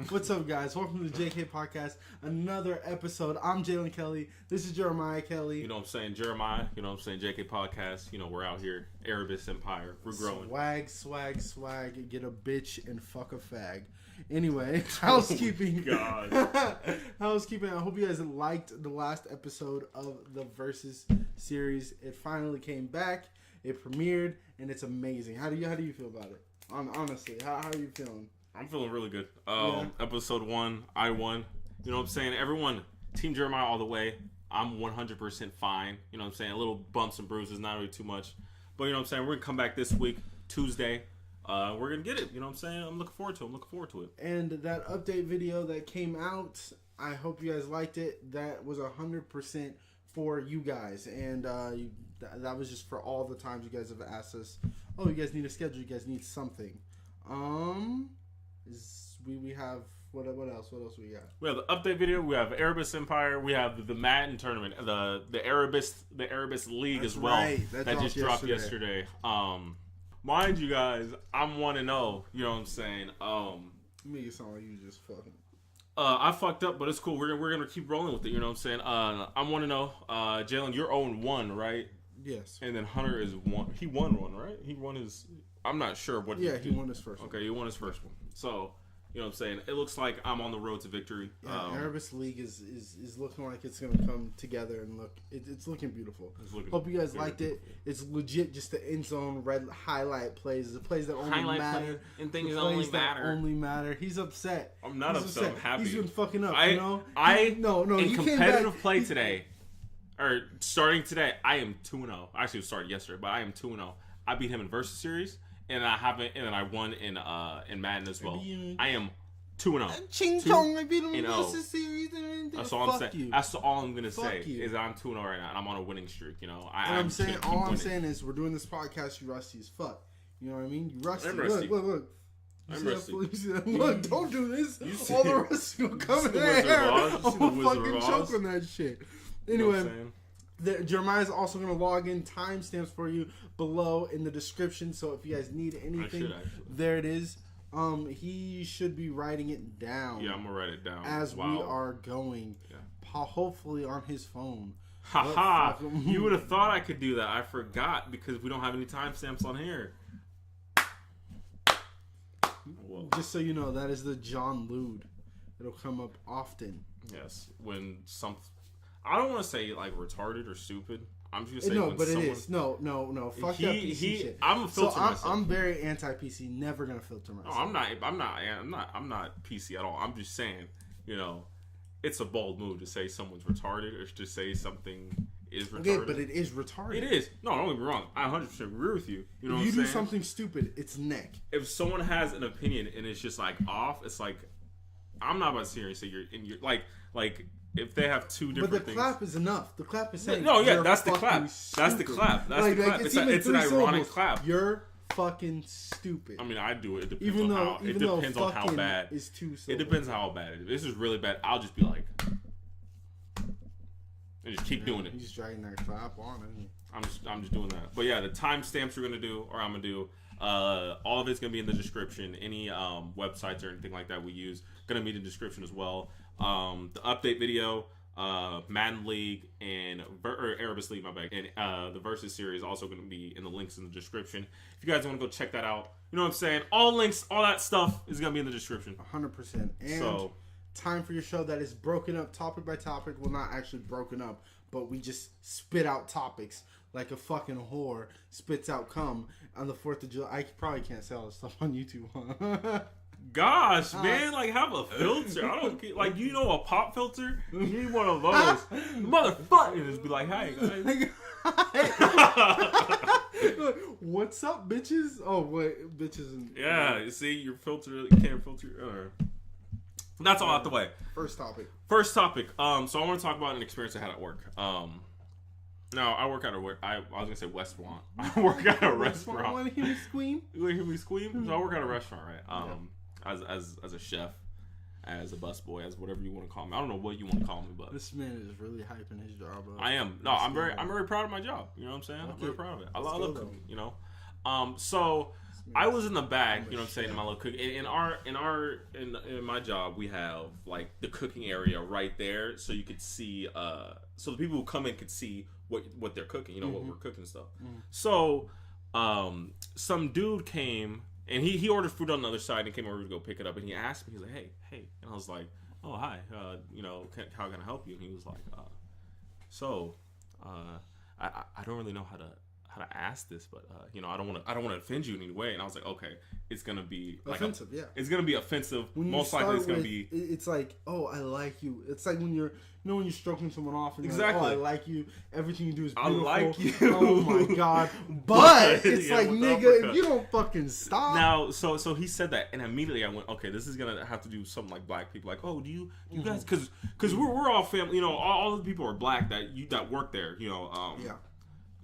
What's up, guys? Welcome to the JK Podcast, another episode. I'm Jalen Kelly. This is Jeremiah Kelly. You know what I'm saying? Jeremiah. You know what I'm saying? JK Podcast. You know, we're out here. Erebus Empire. We're growing. Swag. Get a bitch and fuck a fag. Anyway, housekeeping. Oh, God. Housekeeping. I hope you guys liked the last episode of the Versus series. It finally came back. It premiered, and it's amazing. How do you feel about it? Honestly, how are you feeling? I'm feeling really good. Episode 1, I won. You know what I'm saying? Everyone, Team Jeremiah all the way. I'm 100% fine. You know what I'm saying? A little bumps and bruises, not really too much. But you know what I'm saying? We're going to come back this week, Tuesday. We're going to get it. You know what I'm saying? I'm looking forward to it. And that update video that came out, I hope you guys liked it. That was 100% for you guys. And that was just for all the times you guys have asked us, oh, you guys need a schedule. You guys need something. We have what else we got? We have the update video. We have Erebus Empire. We have the Madden tournament, the Erebus League. That's as well. Right. That just dropped yesterday. Mind you guys, I'm 1-0. You know what I'm saying? Me sound like you just fucking. I fucked up, but it's cool. We're gonna keep rolling with it. You know what I'm saying? I'm 1-0. Jalen, you're 0-1, right? Yes. And then Hunter is 1. He won one, right? He won his. I'm not sure what. Yeah, he won his first one. Okay, he won his first one. So, you know what I'm saying? It looks like I'm on the road to victory. Yeah, Erebus League is looking like it's going to come together and look. It's looking beautiful. Hope you guys liked it. It's legit just the end zone red highlight plays. The plays that only matter. And things only matter. He's upset. I'm not upset. I'm happy. He's been fucking up, No, in competitive play today, or starting today, I am 2-0. Actually, it started yesterday, but I am 2-0. I beat him in Versus Series. And I won in Madden as well. I am 2-0. Ching chong, I beat him in Versus Series. That's all I'm saying. That's all I'm gonna say is that I'm 2-0 right now, and I'm on a winning streak. You know, I'm saying is we're doing this podcast. You rusty as fuck. You know what I mean? You rusty. I'm rusty. Look. I'm rusty. Look, don't do this. All the rusty will come in there. I'm gonna fucking choke on that shit. Anyway. Jeremiah's also going to log in timestamps for you below in the description. So if you guys need anything, there it is. He should be writing it down. Yeah, I'm going to write it down. As we are going. Yeah. Hopefully on his phone. Haha. You would have thought I could do that. I forgot because we don't have any timestamps on here. Whoa. Just so you know, that is the John Lude. It'll come up often. Yes. When something... I don't want to say like retarded or stupid. I'm just gonna say no, but it is. No. Fuck that PC shit. I'm a filter myself. I'm very anti-PC. Never gonna filter myself. No, I'm not PC at all. I'm just saying, you know, it's a bold move to say someone's retarded or to say something is retarded. Okay, but it is retarded. It is. No, don't get me wrong. I 100% agree with you. You know, if you do something stupid, it's neck. If someone has an opinion and it's just like off, it's like I'm not about to sit here and say you're like. If they have two different things. But the clap is enough. The clap is saying, that's the clap. That's the clap. That's the clap. It's an ironic clap. You're fucking stupid. I mean, I do it. It depends on how bad. Is too it depends on how bad it is. If this is really bad, I'll just be like, and just keep doing it. You just dragging that clap on, isn't he? I'm just doing that. But yeah, the timestamps we're gonna do, or I'm gonna do, all of it's gonna be in the description. Any websites or anything like that we use gonna be in the description as well. The update video, Madden League and Erebus League, my bad, and the Versus series also going to be in the links in the description. If you guys want to go check that out, you know what I'm saying? All links, all that stuff is going to be in the description. 100%. And time for your show that is broken up topic by topic. Well, not actually broken up, but we just spit out topics like a fucking whore spits out cum on the 4th of July. I probably can't say all this stuff on YouTube, huh? Gosh, man, like have a filter. I don't get, like, you know, a pop filter. You need one of those, motherfucker. Just be like, hey guys, what's up, bitches? Oh wait, bitches. Yeah, you see, your filter can't filter. That's all out the way. First topic. So I want to talk about an experience I had at work. Now, I work at I was going to say restaurant. I work at a restaurant. You want to hear me scream? You want to hear me scream? So I work at a restaurant, right? As a chef, as a busboy, as whatever you want to call me. I don't know what you want to call me, but this man is really hyping his job up. I am. No, I'm very proud of my job. You know what I'm saying? Okay. I'm very proud of it. I love cooking, you know. So I was in the back, you know what I'm saying, in my little cook. In my job, we have like the cooking area right there, so you could see. So the people who come in could see what they're cooking, you know, what we're cooking and stuff. So, some dude came and he ordered food on the other side and came over to go pick it up, and he asked me, he's like, hey, and I was like, oh hi, you know, how can I help you? And he was like, I don't really know how to ask this, but you know, I don't want to offend you in any way. And I was like, okay, it's gonna be like offensive. It's gonna be offensive. Most likely, it's gonna be. It's like, oh, I like you. It's like when you're stroking someone off and exactly. Like, oh, I like you. Everything you do is beautiful. I like you. Oh my god. But it's like, nigga, if you don't fucking stop. Now, so he said that, and immediately I went, okay, this is gonna have to do something like black people. Like, oh, do you guys? Because we're all family. You know, all the people are black that work there. You know. Yeah.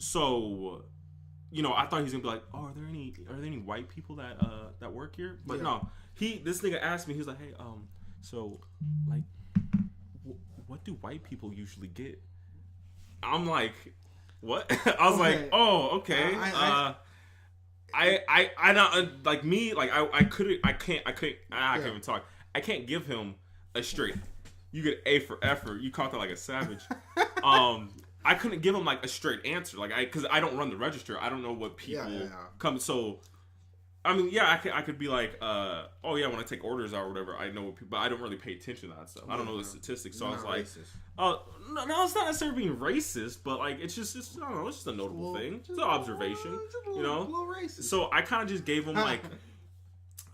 So, you know, I thought he was gonna be like, oh, are there any white people that work here? But no, this nigga asked me, he was like, hey, so like, what do white people usually get? I'm like, what? I was like, oh, okay. I not like me, like I can't even talk. I can't give him a straight. You get A for effort. You caught that like a savage. I couldn't give him like a straight answer, like because I don't run the register. I don't know what people come. So, I mean, I could be like, oh yeah, when I take orders out or whatever, I know what people, but I don't really pay attention to that stuff. I don't know the statistics, so I was like, no, it's not necessarily being racist, but like it's just I don't know, it's just a notable thing, it's an observation, you know. So I kind of just gave him like.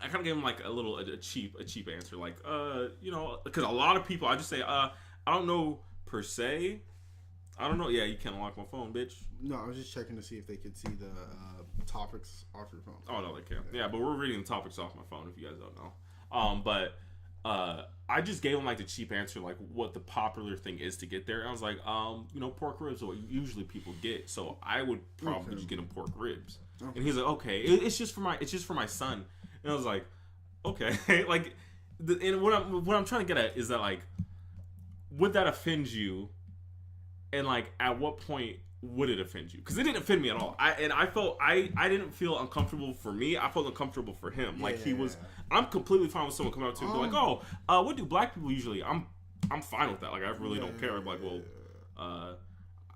I kind of gave him like a cheap answer, like you know, because a lot of people I just say I don't know per se. I don't know. Yeah, you can't unlock my phone, bitch. No, I was just checking to see if they could see the topics off your phone. Oh, no, they can't. Yeah, but we're reading the topics off my phone if you guys don't know. But I just gave them like the cheap answer, like what the popular thing is to get there. And I was like, you know, pork ribs are what usually people get, so I would probably just get them pork ribs. Okay. And he's like, okay, it's just for my son. And I was like, okay, like, and what I'm trying to get at is that like, would that offend you? And like, at what point would it offend you? Because it didn't offend me at all. I didn't feel uncomfortable for me. I felt uncomfortable for him. Like he was. I'm completely fine with someone coming up to me and be like, oh, what do black people usually? I'm fine with that. Like I really don't care. I'm like, well,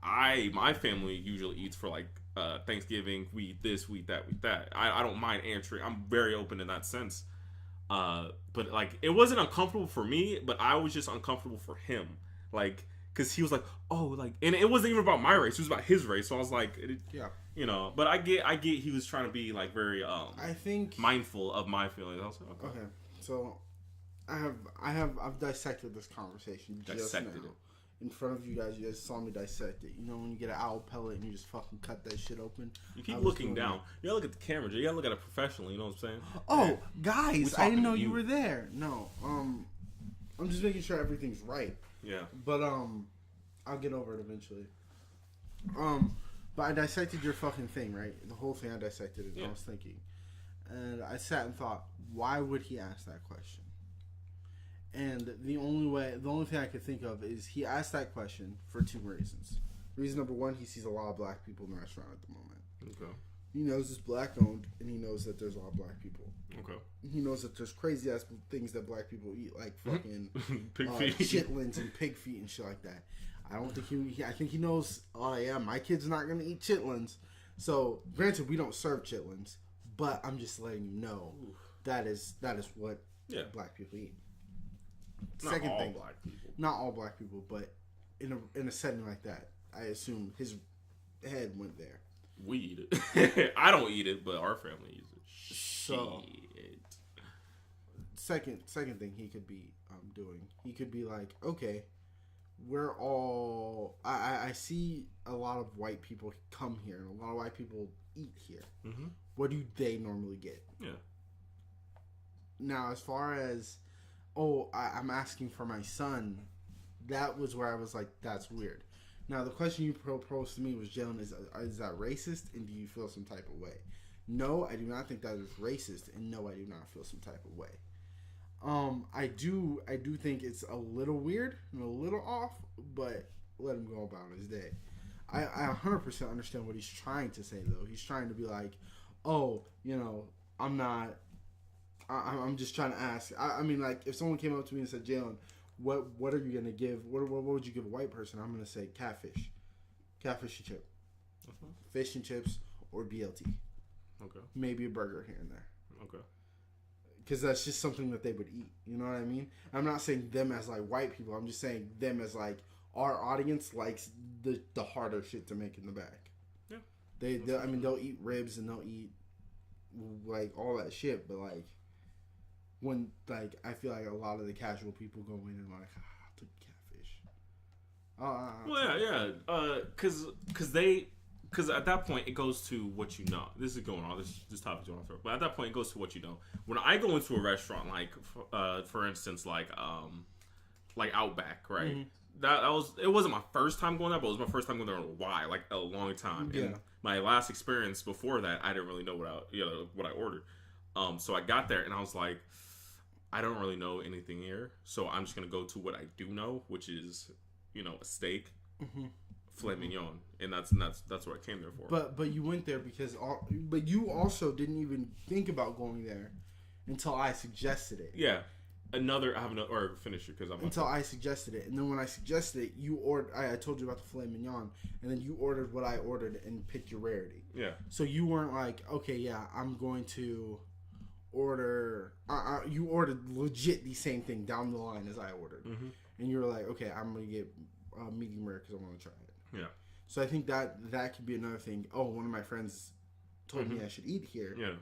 my family usually eats for like Thanksgiving. We eat this, we eat that, we eat that. I don't mind answering. I'm very open in that sense. But like, it wasn't uncomfortable for me, but I was just uncomfortable for him. Like. Because he was like, oh, like, and it wasn't even about my race; it was about his race. So I was like, you know. But I get, he was trying to be like very, I think mindful of my feelings. I was like, okay. So, I've dissected this conversation just now. In front of you guys saw me dissect it. You know when you get an owl pellet and you just fucking cut that shit open. You keep looking down. You gotta look at the camera. You gotta look at it professionally. You know what I'm saying? Oh, guys, I didn't know you were there. No, I'm just making sure everything's right. Yeah. But I'll get over it eventually. But I dissected your fucking thing, right? The whole thing I dissected it. Yeah. I was thinking. And I sat and thought, why would he ask that question? And the only thing I could think of is he asked that question for two reasons. Reason number one, he sees a lot of black people in the restaurant at the moment. Okay. He knows it's black owned, and he knows that there's a lot of black people. Okay. He knows that there's crazy ass things that black people eat, like fucking pig feet, chitlins and pig feet and shit like that. I don't think I think he knows. Oh yeah, my kid's not gonna eat chitlins. So granted, we don't serve chitlins, but I'm just letting you know that is what black people eat. Second thing, not all black people, but in a setting like that, I assume his head went there. We eat it. I don't eat it, but our family eats it. So, second thing he could be doing, he could be like, okay, we're all. I see a lot of white people come here, and a lot of white people eat here. Mm-hmm. What do they normally get? Yeah. Now, as far as, I'm asking for my son, that was where I was like, that's weird. Now, the question you proposed to me was, Jalen, is that racist, and do you feel some type of way? No, I do not think that is racist, and no, I do not feel some type of way. I do think it's a little weird and a little off, but let him go about his day. I 100% understand what he's trying to say, though. He's trying to be like, oh, I'm not. I'm just trying to ask. I mean, like, if someone came up to me and said, Jalen, what are you gonna give? What would you give a white person? I'm gonna say catfish and chip, fish and chips, or BLT. Okay. Maybe a burger here and there. Okay. Because that's just something that they would eat. You know what I mean? I'm not saying them as like white people. I'm just saying them as like our audience likes the harder shit to make in the back. Yeah. They'll eat ribs and they'll eat like all that shit, but like. When, like, I feel like a lot of the casual people go in and like, I'll take catfish. Because at that point it goes to what you know. This is going on. This topic is going on, but at that point it goes to what you know. When I go into a restaurant, like, for instance, like Outback, right? Mm-hmm. It wasn't my first time going there, but it was my first time going there in a while, like a long time. Yeah. And my last experience before that, I didn't really know what I ordered. So I got there and I was like, I don't really know anything here, so I'm just gonna go to what I do know, which is, a steak, filet mignon, and that's what I came there for. But you went there but you also didn't even think about going there until I suggested it. Yeah, finish it because until I suggested it, and then when I suggested it, you ordered. I told you about the filet mignon, and then you ordered what I ordered and picked your rarity. Yeah. So you weren't like, okay, yeah, I'm going to order. You ordered legit the same thing down the line as I ordered, and you were like, okay, I'm gonna get medium rare because I want to try it. Yeah. So I think that could be another thing. Oh, one of my friends told me I should eat here. Yeah.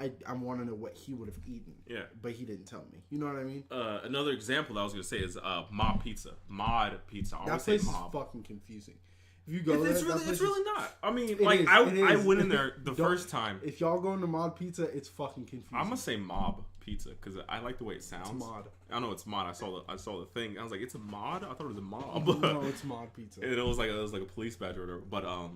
I want to know what he would have eaten. Yeah. But he didn't tell me. You know what I mean? Another example that I was gonna say is Mod Pizza. Mod Pizza. That place is fucking confusing. If you go it's really not. I mean, like, I went in there the first time. If y'all go into Mod Pizza, it's fucking confusing. I'm gonna say Mob Pizza because I like the way it sounds. It's Mod. I know it's Mod. I saw the thing. I was like, it's a Mod. I thought it was a Mob. No, it's Mod Pizza. And it was like a police badge or whatever.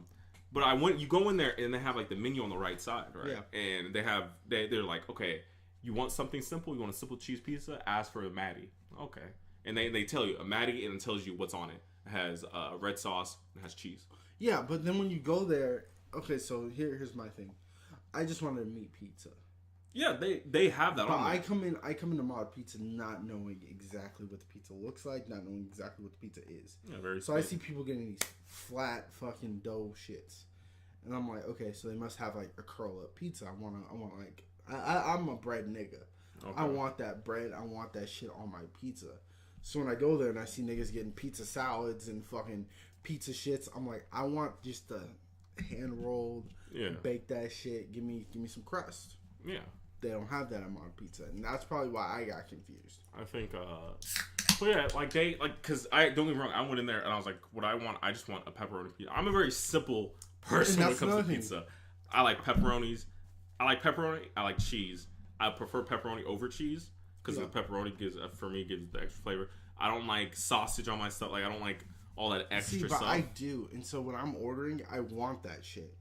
But I went. You go in there and they have like the menu on the right side, right? Yeah. And they're like, okay, you want something simple? You want a simple cheese pizza? Ask for a Matty. Okay. And they tell you a Matty and it tells you what's on it. It has red sauce and has cheese. Yeah, but then when you go there, okay, so here's my thing. I just wanted a meat pizza. Yeah, they have that on there. I come into Mod Pizza not knowing exactly what the pizza looks like, not knowing exactly what the pizza is. Yeah, very. So I see people getting these flat fucking dough shits, and I'm like, okay, so they must have like a curl up pizza. I'm a bread nigga. Okay. I want that bread. I want that shit on my pizza. So when I go there and I see niggas getting pizza salads and fucking pizza shits, I'm like, I want just the hand rolled, bake that shit. Give me some crust. Yeah, they don't have that on Mod Pizza, and that's probably why I got confused. I think, because don't get me wrong, I went in there and I was like, what I want, I just want a pepperoni pizza. I'm a very simple person when it comes to pizza. I like pepperonis. I like pepperoni. I like cheese. I prefer pepperoni over cheese. Because the pepperoni gives the extra flavor. I don't like sausage on my stuff. Like, I don't like all that extra stuff. I do. And so when I'm ordering, I want that shit.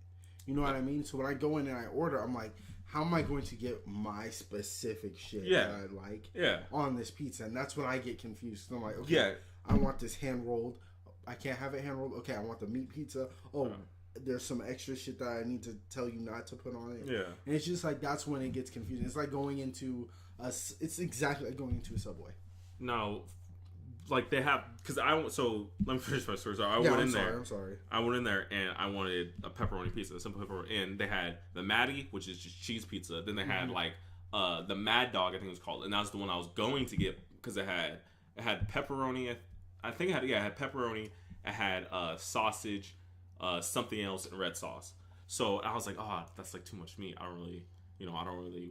You know what I mean? So when I go in and I order, I'm like, how am I going to get my specific shit that I like on this pizza? And that's when I get confused. So I'm like, okay, I want this hand rolled. I can't have it hand rolled. Okay, I want the meat pizza. Oh, there's some extra shit that I need to tell you not to put on it. Yeah. And it's just like, that's when it gets confusing. It's like going into it's exactly like going into a Subway. No, like they have, because so let me finish my story. So I went in there. I'm sorry. I went in there and I wanted a pepperoni pizza, a simple pepperoni, and they had the Matty, which is just cheese pizza. Then they had like the Mad Dog, I think it was called, and that was the one I was going to get because it had pepperoni. I think it had pepperoni. It had sausage, something else, and red sauce. So I was like, oh, that's like too much meat. I don't really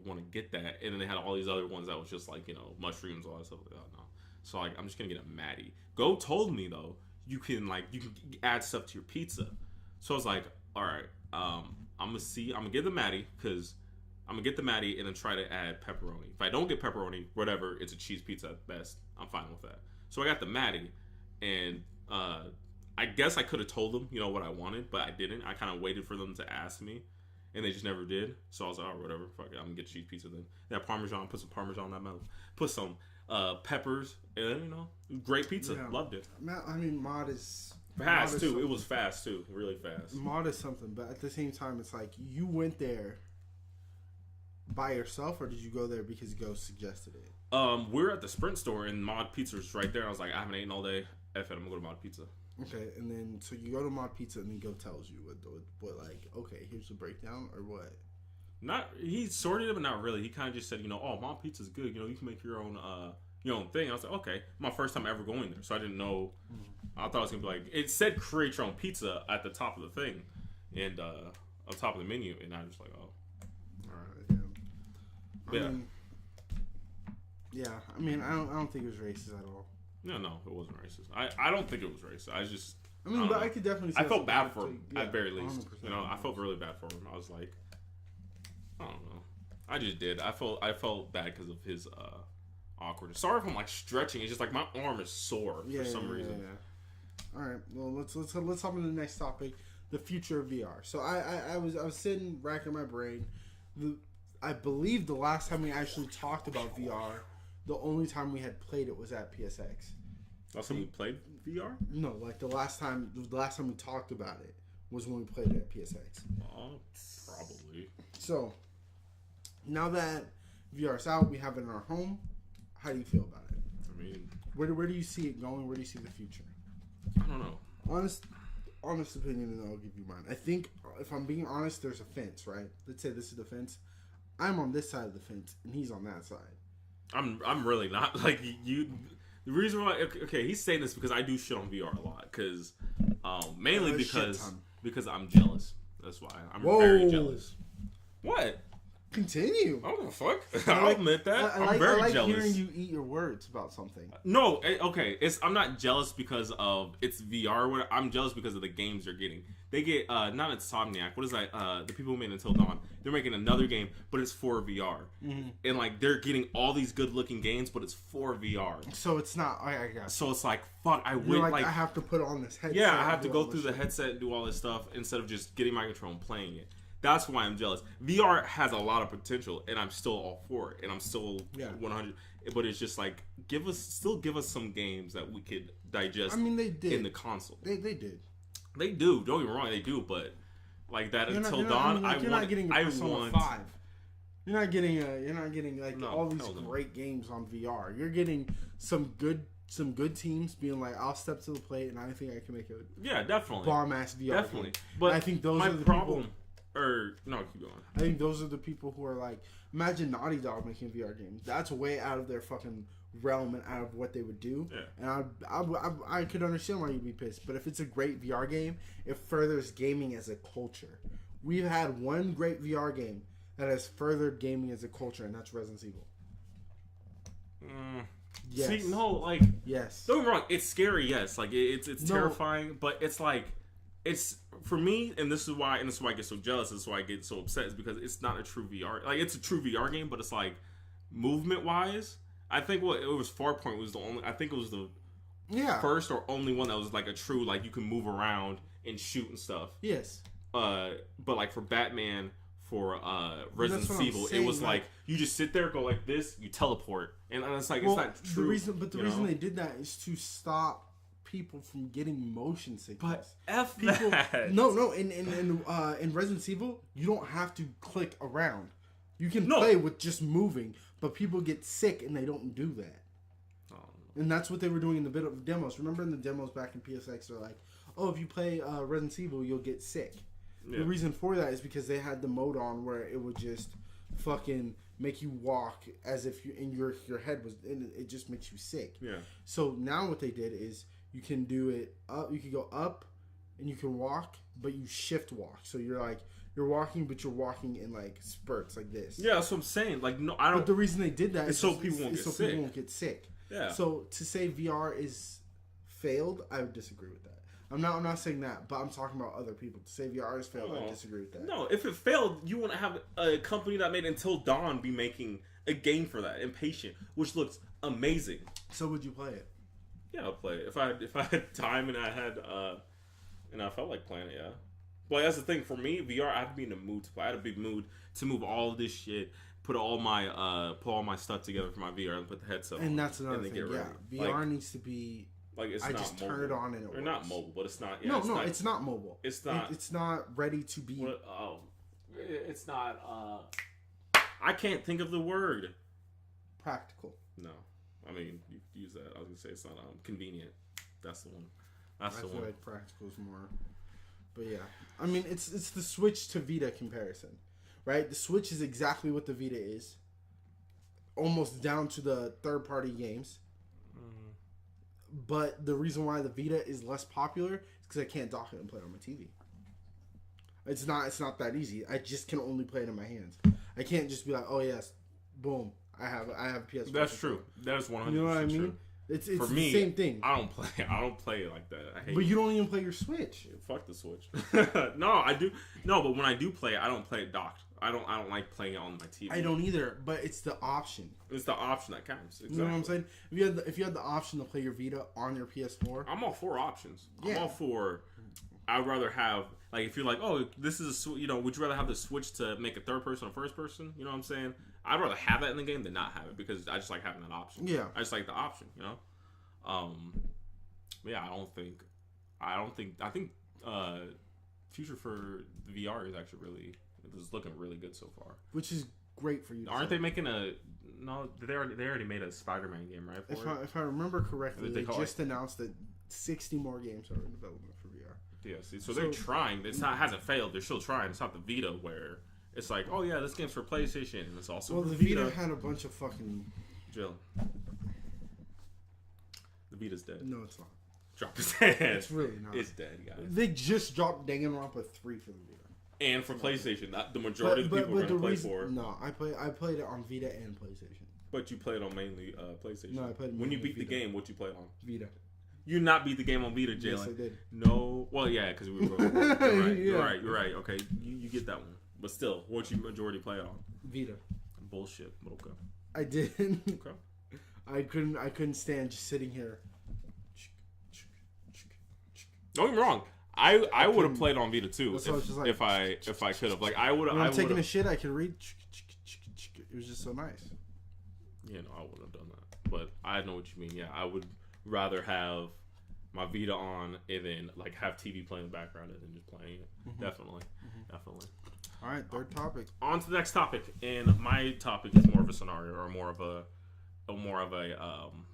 want to get that. And then they had all these other ones that was just like, mushrooms, all that stuff. Like, oh, no. So like, I'm just gonna get a Matty. Go told me though, you can add stuff to your pizza. So I was like, all right, I'm gonna get the Matty because I'm gonna get the Matty and then try to add pepperoni. If I don't get pepperoni, whatever, it's a cheese pizza at best. I'm fine with that. So I got the Matty, and I guess I could have told them, what I wanted, but I didn't. I kind of waited for them to ask me. And they just never did. So I was like, oh, whatever. Fuck it. I'm going to get cheese pizza then. That Parmesan. Put some Parmesan on that mouth. Put some peppers. And, great pizza. Yeah. Loved it. I mean, Mod is... Fast, too. Something. It was fast, too. Really fast. Mod is something. But at the same time, it's like, you went there by yourself, or did you go there because Ghost suggested it? We were at the Sprint store and Mod Pizza was right there. And I was like, I haven't eaten all day. F it, I'm gonna go to Mod Pizza. Okay, and then so you go to Mod Pizza and then Go tells you what like, okay, here's the breakdown or what? He sorted it, but not really. He kind of just said, oh, Mod Pizza's good. You can make your own thing. I was like, okay, my first time ever going there, so I didn't know. I thought it was gonna be like, it said create your own pizza at the top of the thing, and on top of the menu, and I was like, oh, all right, yeah. I mean, I don't think it was racist at all. No, it wasn't racist. I don't think it was racist. I could definitely say I felt bad for him, at very least. 100%. I felt really bad for him. I was like, I don't know. I just did. I felt bad because of his awkwardness. Sorry if I'm like stretching. It's just like my arm is sore for some reason. Yeah. All right. Well, let's hop into the next topic, the future of VR. So I was sitting racking my brain. I believe the last time we actually talked about VR, the only time we had played it was at PSX. Last time we played VR? No, like the last time we talked about it was when we played it at PSX. Probably. So now that VR is out, we have it in our home. How do you feel about it? I mean, where do you see it going? Where do you see the future? I don't know. Honest opinion, and I'll give you mine. I think, if I'm being honest, there's a fence, right? Let's say this is the fence. I'm on this side of the fence, and he's on that side. I'm really not like you. The reason why, okay, he's saying this because I do shit on VR a lot, because mainly because I'm jealous. That's why I'm very jealous. What? Continue. I don't give a fuck. I'll admit that. I'm very jealous. Hearing you eat your words about something. No, okay. I'm not jealous because of it's VR. I'm jealous because of the games they're getting. They get not Insomniac. What is that? The people who made Until Dawn. They're making another game, but it's for VR. Mm-hmm. And like they're getting all these good-looking games, but it's for VR. So it's not. I got. So it's like fuck. I would like I have to put on this headset. Yeah, I have to go through the headset and do all this stuff instead of just getting my control and playing it. That's why I'm jealous. VR has a lot of potential, and I'm still all for it, and I'm still 100. But it's just like give us some games that we could digest. I mean, they did in the console. They did. They do. Don't get me wrong, they do. But like that Until Dawn, you're not getting Persona 5. You're not getting like all these great games on VR. You're getting some good teams being like, I'll step to the plate, and I think I can make a definitely bomb ass VR. Definitely. Game. But I think those are the problem. People, keep going. I think those are the people who are like, imagine Naughty Dog making a VR game. That's way out of their fucking realm and out of what they would do. Yeah. And I could understand why you'd be pissed. But if it's a great VR game, it furthers gaming as a culture. We've had one great VR game that has furthered gaming as a culture, and that's Resident Evil. Yes. See, no, like, yes. Don't get me wrong. It's scary, yes. Like, it's terrifying, but it's like, it's for me, and this is why I get so jealous. This is why I get so upset. Is because it's not a true VR. Like, it's a true VR game, but it's like movement wise. I think it was Farpoint was the only. I think it was the first or only one that was like a true like you can move around and shoot and stuff. Yes. But like for Batman, for Resident Evil, it was like you just sit there, go like this, you teleport, and it's like it's not true. The reason they did that is to stop people from getting motion sickness. But F that. No. In Resident Evil, you don't have to click around. You can play with just moving, but people get sick and they don't do that. Oh. And that's what they were doing in the bit of demos. Remember in the demos back in PSX, they're like, "Oh, if you play Resident Evil, you'll get sick." Yeah. The reason for that is because they had the mode on where it would just fucking make you walk as if your head was, and it just makes you sick. Yeah. So now what they did is you can do it up. You can go up, and you can walk, but you shift walk. So you're walking, but you're walking in like spurts like this. Yeah, that's what I'm saying. Like, no, I don't. But the reason they did that is so people won't get sick. Yeah. So to say VR is failed, I would disagree with that. I'm not saying that, but I'm talking about other people. To say VR is failed, I disagree with that. No, if it failed, you want to have a company that made Until Dawn be making a game for that, Impatient, which looks amazing. So would you play it? Yeah, I'll play it if I had time and I felt like playing it. Yeah. But that's the thing for me. VR, I have to be in the mood to play. I had a big mood to move all of this shit, put all my stuff together for my VR, and put the headset on. And that's another thing. Yeah, VR needs to be. Like it's not just mobile. Turn it on and it works. Not mobile, but it's not. Yeah, it's not mobile. It's not. It's not ready to be. It's not. I can't think of the word. Practical. No. I mean, you use that. I was going to say it's not convenient. That's the one. That's the one. I feel like practical is more. But yeah. I mean, it's the Switch to Vita comparison. Right? The Switch is exactly what the Vita is. Almost down to the third-party games. But the reason why the Vita is less popular is because I can't dock it and play it on my TV. It's not that easy. I just can only play it in my hands. I can't just be like, oh yes, boom, I have a PS4. That's true. That is 100%. You know what I mean? True. It's for me, the same thing. I don't play it like that. I hate But you don't even play your Switch. Yeah, fuck the Switch. No, I do. No, but when I do play it, I don't play it docked. I don't like playing it on my TV. I don't either, but it's the option. It's the option that counts. Exactly. You know what I'm saying? If you had the option to play your Vita on your PS4, I'm all for options. Yeah. I'm all for. I'd rather have, like, if you're like, oh, this is a, would you rather have the Switch to make a third person or first person? You know what I'm saying? I'd rather have that in the game than not have it because I just like having that option. Yeah. I just like the option, you know? Yeah, I think future for the VR is actually it's looking really good so far. Which is great for you. Aren't they making no, they already made a Spider-Man game, right? If I remember correctly, they just announced that 60 more games are in development for VR. Yeah, see, so they're trying. It hasn't failed. They're still trying. It's not the Vita where it's like, oh yeah, this game's for PlayStation, and it's also for the Vita had a bunch of fucking. Jill. The Vita's dead. No, it's not. Drop his head. It's really not. It's dead, guys. They just dropped Danganronpa 3 for the Vita. And for PlayStation, the majority of the people are going to play for. No, I played it on Vita and PlayStation. But you played on mainly PlayStation. No, I played it when you beat Vita. the game, what you played on? Vita. You not beat the game on Vita, Jalen. Yes, I did. No. Well, yeah, because we were rolling. You're right. You're right. Okay, you get that one. But still, what you majority play on? Vita. Bullshit. But okay. I did. Okay. I couldn't stand just sitting here. Don't get me wrong. I would have played on Vita too if I could have. Like I would have. When I'm taking a shit, I can read. It was just so nice. Yeah, no, I wouldn't have done that. But I know what you mean. Yeah, I would rather have my Vita on and then like have TV playing in the background and then just playing it. Mm-hmm. Definitely. All right, third topic. On to the next topic, and my topic is more of a scenario or more of a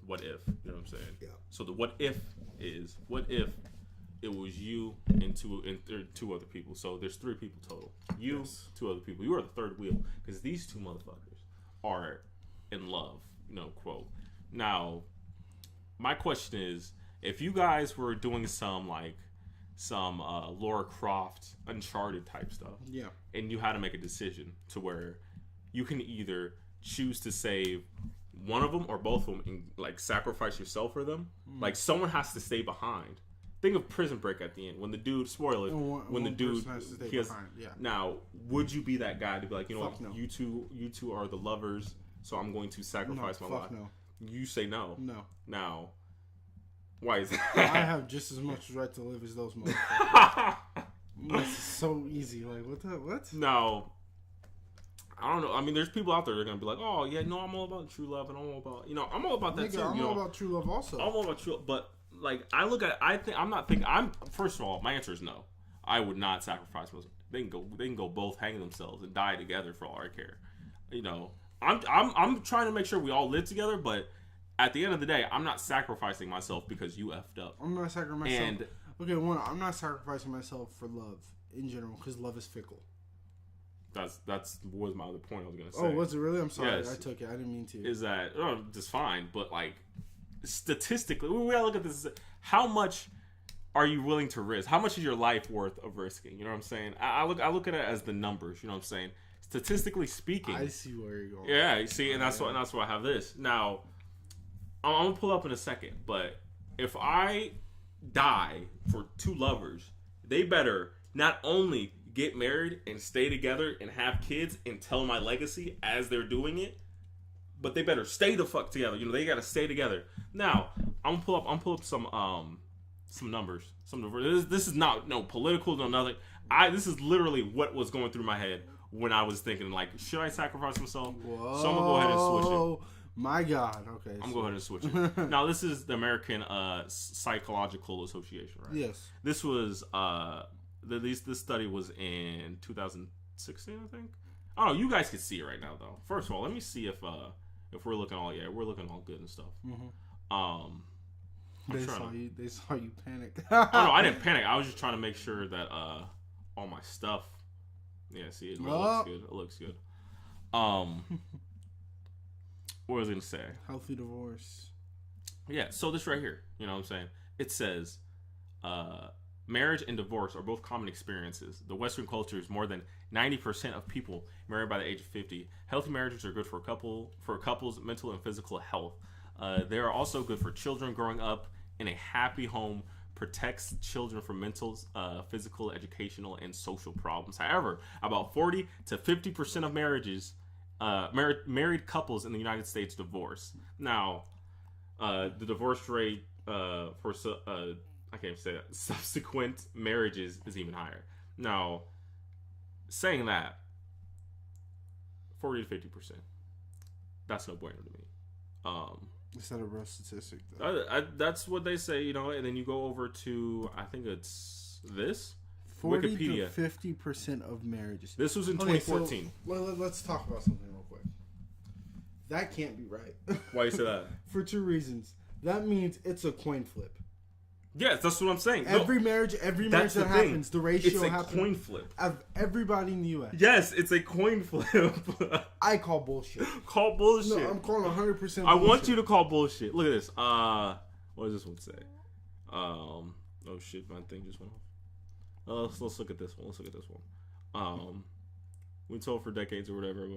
what if. You know what I'm saying? Yeah. So the what if is what if it was you and two other people. So there's 3 people total. You, yes. 2 other people. You are the third wheel because these 2 motherfuckers are in love. Quote. Now, my question is, if you guys were doing some Lara Croft, Uncharted type stuff, yeah, and you had to make a decision to where you can either choose to save one of them or both of them and like sacrifice yourself for them, like someone has to stay behind. Think of Prison Break at the end when the dude, spoilers, when the dude Now, would you be that guy to be like, what, no. you two are the lovers, so I'm going to sacrifice my life? No. You say no. No. Now, why is that? I have just as much right to live as those motherfuckers. This is so easy. Like, what? No. I don't know. I mean, there's people out there that are gonna be like, "Oh, yeah, no, I'm all about true love, and I'm all about, I'm all about that too." I'm all about true love also. I'm all about true love, but like, first of all, my answer is no. I would not sacrifice myself. They can go both hang themselves and die together for all I care. I'm trying to make sure we all live together, but at the end of the day, I'm not sacrificing myself because you effed up. I'm not sacrificing myself. I'm not sacrificing myself for love in general because love is fickle. That's was my other point I was gonna say. Oh, was it really? I'm sorry, yes. I took it. I didn't mean to. Is that just fine? But like statistically, we gotta look at this. How much are you willing to risk? How much is your life worth of risking? You know what I'm saying? I look at it as the numbers. You know what I'm saying? Statistically speaking, I see where you're going. Yeah, you see, and that's why I have this. Now, I'm gonna pull up in a second, but if I die for 2 lovers, they better not only get married and stay together and have kids and tell my legacy as they're doing it, but they better stay the fuck together. They gotta stay together. Now, I'm pull up some numbers. This is not no political, no nothing. This is literally what was going through my head when I was thinking, like, should I sacrifice myself? Whoa. So I'm gonna go ahead and switch it. My God. Okay. I'm going to go ahead and switch it. Now, this is the American Psychological Association, right? Yes. This was this study was in 2016, I think. Oh, you guys can see it right now, though. First of all, let me see if we're looking all we're looking all good and stuff. Mm-hmm. They saw you panic. Oh no, I didn't panic. I was just trying to make sure that all my stuff. Yeah, see, it looks good. It looks good. What was I gonna say? Healthy divorce. Yeah, so this right here, you know what I'm saying? It says, marriage and divorce are both common experiences. The Western culture is more than 90% of people married by the age of 50. Healthy marriages are good for a couple's mental and physical health. They are also good for children growing up in a happy home. Protects children from mental, physical, educational, and social problems. However, about 40 to 50% of marriages, married couples in the United States divorce. Now, the divorce rate for I can't say that, subsequent marriages is even higher. Now, saying that, 40 to 50%, that's no bueno to me. Is that a real statistic, though? That's what they say, you know, and then you go over to, I think it's this? 40 Wikipedia. to 50% of marriages. This was in 2014. So, let's talk about something real quick. That can't be right. Why you say that? For two reasons. That means it's a coin flip. Yes, that's what I'm saying. Every marriage that happens, the ratio happens. It's a coin flip. Of everybody in the U.S. Yes, it's a coin flip. I call bullshit. Call bullshit. No, I'm calling 100% bullshit. I want you to call bullshit. Look at this. What does this one say? Oh shit, my thing just went off. Let's look at this one. We told for decades or whatever.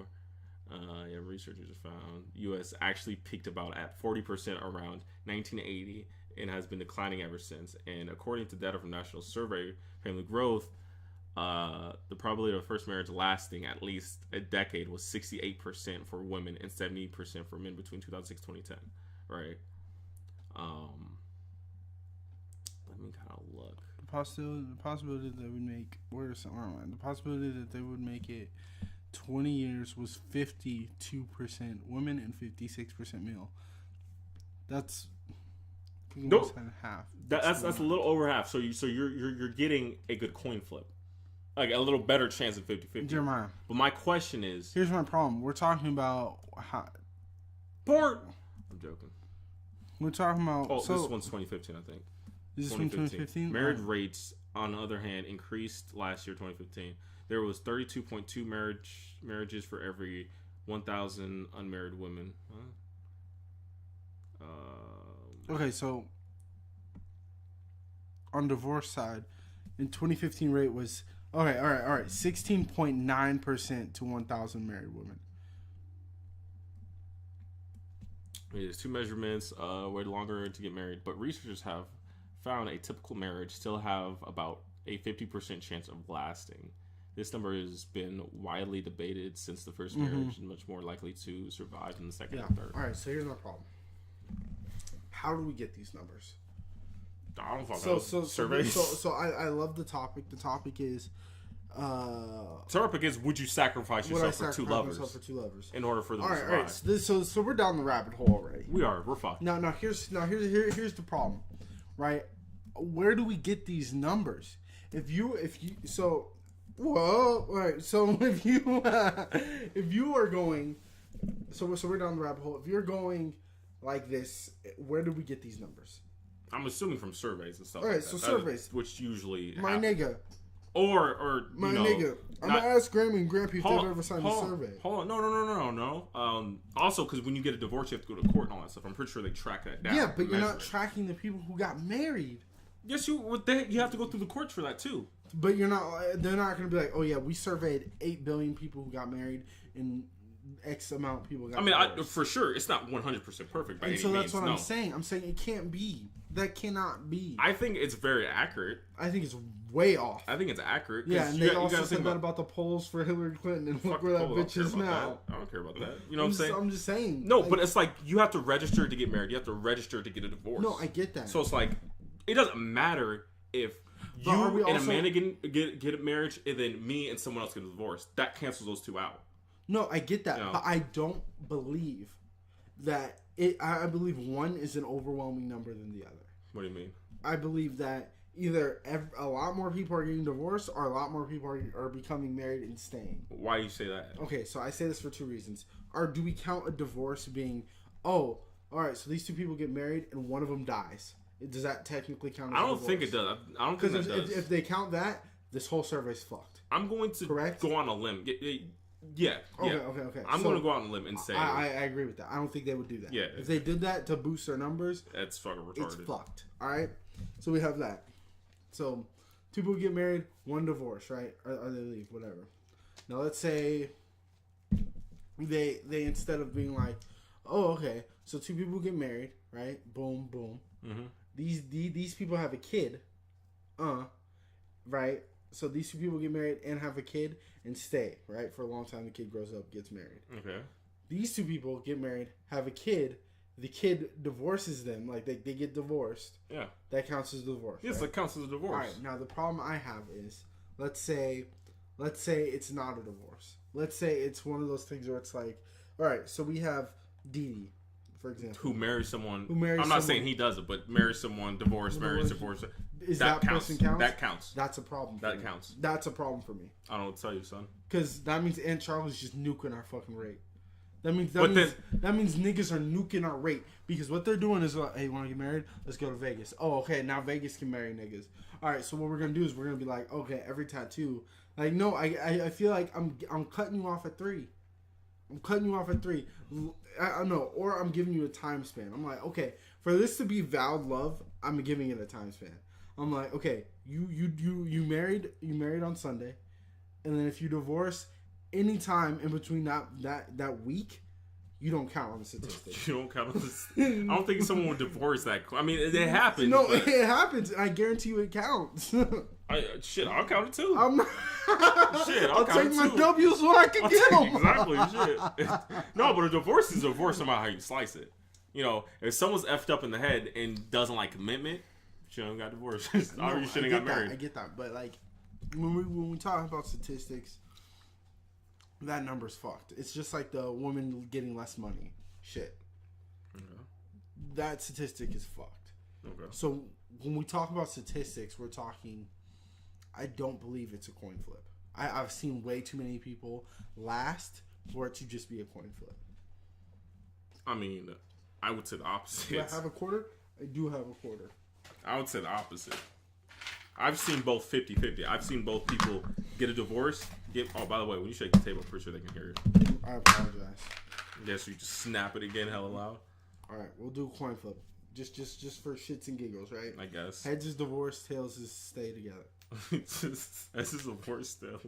Researchers have found U.S. actually peaked about at 40% around 1980 and has been declining ever since. And according to data from National Survey Family Growth, the probability of a first marriage lasting at least a decade was 68% for women and 70% for men between 2006 and 2010. Right? Let me kind of look. The possibility that they would make the possibility that they would make it 20 years was 52% women and 56% male. That's almost half. That's a little over half. So you're getting a good coin flip, like a little better chance of 50-50. Jeremiah. But my question is, here's my problem. We're talking about porn. I'm joking. We're talking about. Oh, this one's 2015, I think. Is this 2015? Marriage rates, on the other hand, increased last year, 2015. There was 32.2 marriages for every 1,000 unmarried women. Okay, so on divorce side, in 2015 rate was all right, 16.9% to 1,000 married women. There's two measurements, wait longer to get married, but researchers have found a typical marriage still have about a 50% chance of lasting. This number has been widely debated since the first marriage and much more likely to survive in the second and third. All right, so here's my problem. How do we get these numbers? I don't fucking know. Surveys. So I love the topic. The topic is... would you sacrifice yourself for two lovers in order for them to survive? All right. So we're down the rabbit hole already. We are. We're fucked. Now here's the problem, right? Where do we get these numbers? If you are going, so we're down the rabbit hole. If you're going like this, where do we get these numbers? I'm assuming from surveys and stuff. All right, like so that. surveys, which usually my nigga. Or my nigga, I'm gonna ask Grammy and Grampy if they've ever signed a survey. Hold on, no. Also, because when you get a divorce, you have to go to court and all that stuff. I'm pretty sure they track that down. Yeah, but you're not tracking the people who got married. Yes, you have to go through the courts for that too. But you're not. They're not gonna be like, oh yeah, we surveyed 8 billion people who got married and X amount of people got. For sure, it's not 100% perfect by any means. So that's what I'm saying. I'm saying it can't be. That cannot be. I think it's very accurate. I think it's way off. I think it's accurate. Yeah, and they also said that about the polls for Hillary Clinton, and look where that bitch is now. I don't care about that. You know what I'm saying? I'm just saying. No, but it's like you have to register to get married. You have to register to get a divorce. No, I get that. So it's like it doesn't matter if you and Amanda get a marriage, and then me and someone else get a divorce. That cancels those two out. No, I get that, but I don't believe that I believe one is an overwhelming number than the other. What do you mean? I believe that either a lot more people are getting divorced or a lot more people are becoming married and staying. Why do you say that? Okay, so I say this for two reasons. Or do we count a divorce being, oh, all right, so these two people get married and one of them dies? Does that technically count as a divorce? I don't think it does. I don't think that does. If they count that, this whole survey's fucked. I'm going to go on a limb. Yeah. Okay. I'm going to go out on a limb and say... I agree with that. I don't think they would do that. Yeah. If they did that to boost their numbers... That's fucking retarded. It's fucked. All right? So we have that. So, two people get married, one divorce, right? Or they leave, whatever. Now, let's say they instead of being like, oh, okay, so two people get married, right? Boom, boom. Mm-hmm. These people have a kid. Right? So these two people get married and have a kid and stay, right? For a long time, the kid grows up, gets married. Okay. These two people get married, have a kid. The kid divorces them. Like, they get divorced. Yeah. That counts as a divorce. Yes, right? That counts as a divorce. All right. Now, the problem I have is, let's say it's not a divorce. Let's say it's one of those things where it's like, all right, so we have Dee, for example. Who marries someone. I'm not saying he does it, but marries someone, divorce, marries, divorce. Is that person counts? That counts. That's a problem. That counts. That's a problem for me. I don't tell you, son. Because that means Aunt Charlie's just nuking our fucking rate. That means niggas are nuking our rate. Because what they're doing is, hey, want to get married? Let's go to Vegas. Oh, okay, now Vegas can marry niggas. All right, so what we're going to do is we're going to be like, okay, every tattoo. Like, no, I feel like I'm cutting you off at 3. I'm cutting you off at 3. I know, or I'm giving you a time span. I'm like, okay, for this to be vowed love, I'm giving it a time span. I'm like, okay, you married on Sunday, and then if you divorce any time in between that week, you don't count on the statistics. You don't count on this. I don't think someone would divorce that. I mean, it happens. No, it happens, and I guarantee you it counts. I'll count it too. I'll take my W's when I can get them. Exactly, shit. No, but a divorce is a divorce no matter how you slice it. You know, if someone's effed up in the head and doesn't like commitment, she don't got divorced. You shouldn't got married. I get that, but like when we talk about statistics, that number's fucked. It's just like the woman getting less money. Shit. Okay. That statistic is fucked. Okay. So when we talk about statistics, we're talking. I don't believe it's a coin flip. I've seen way too many people last for it to just be a coin flip. I mean, I would say the opposite. Do I have a quarter? I do have a quarter. I would say the opposite. I've seen both 50-50. I've seen both people get a divorce. Oh, by the way, when you shake the table, I'm pretty sure they can hear it. I apologize. Yes, you just snap it again hella loud. All right, we'll do a coin flip. Just for shits and giggles, right? I guess. Heads is divorce, tails is stay together. This is the worst tails.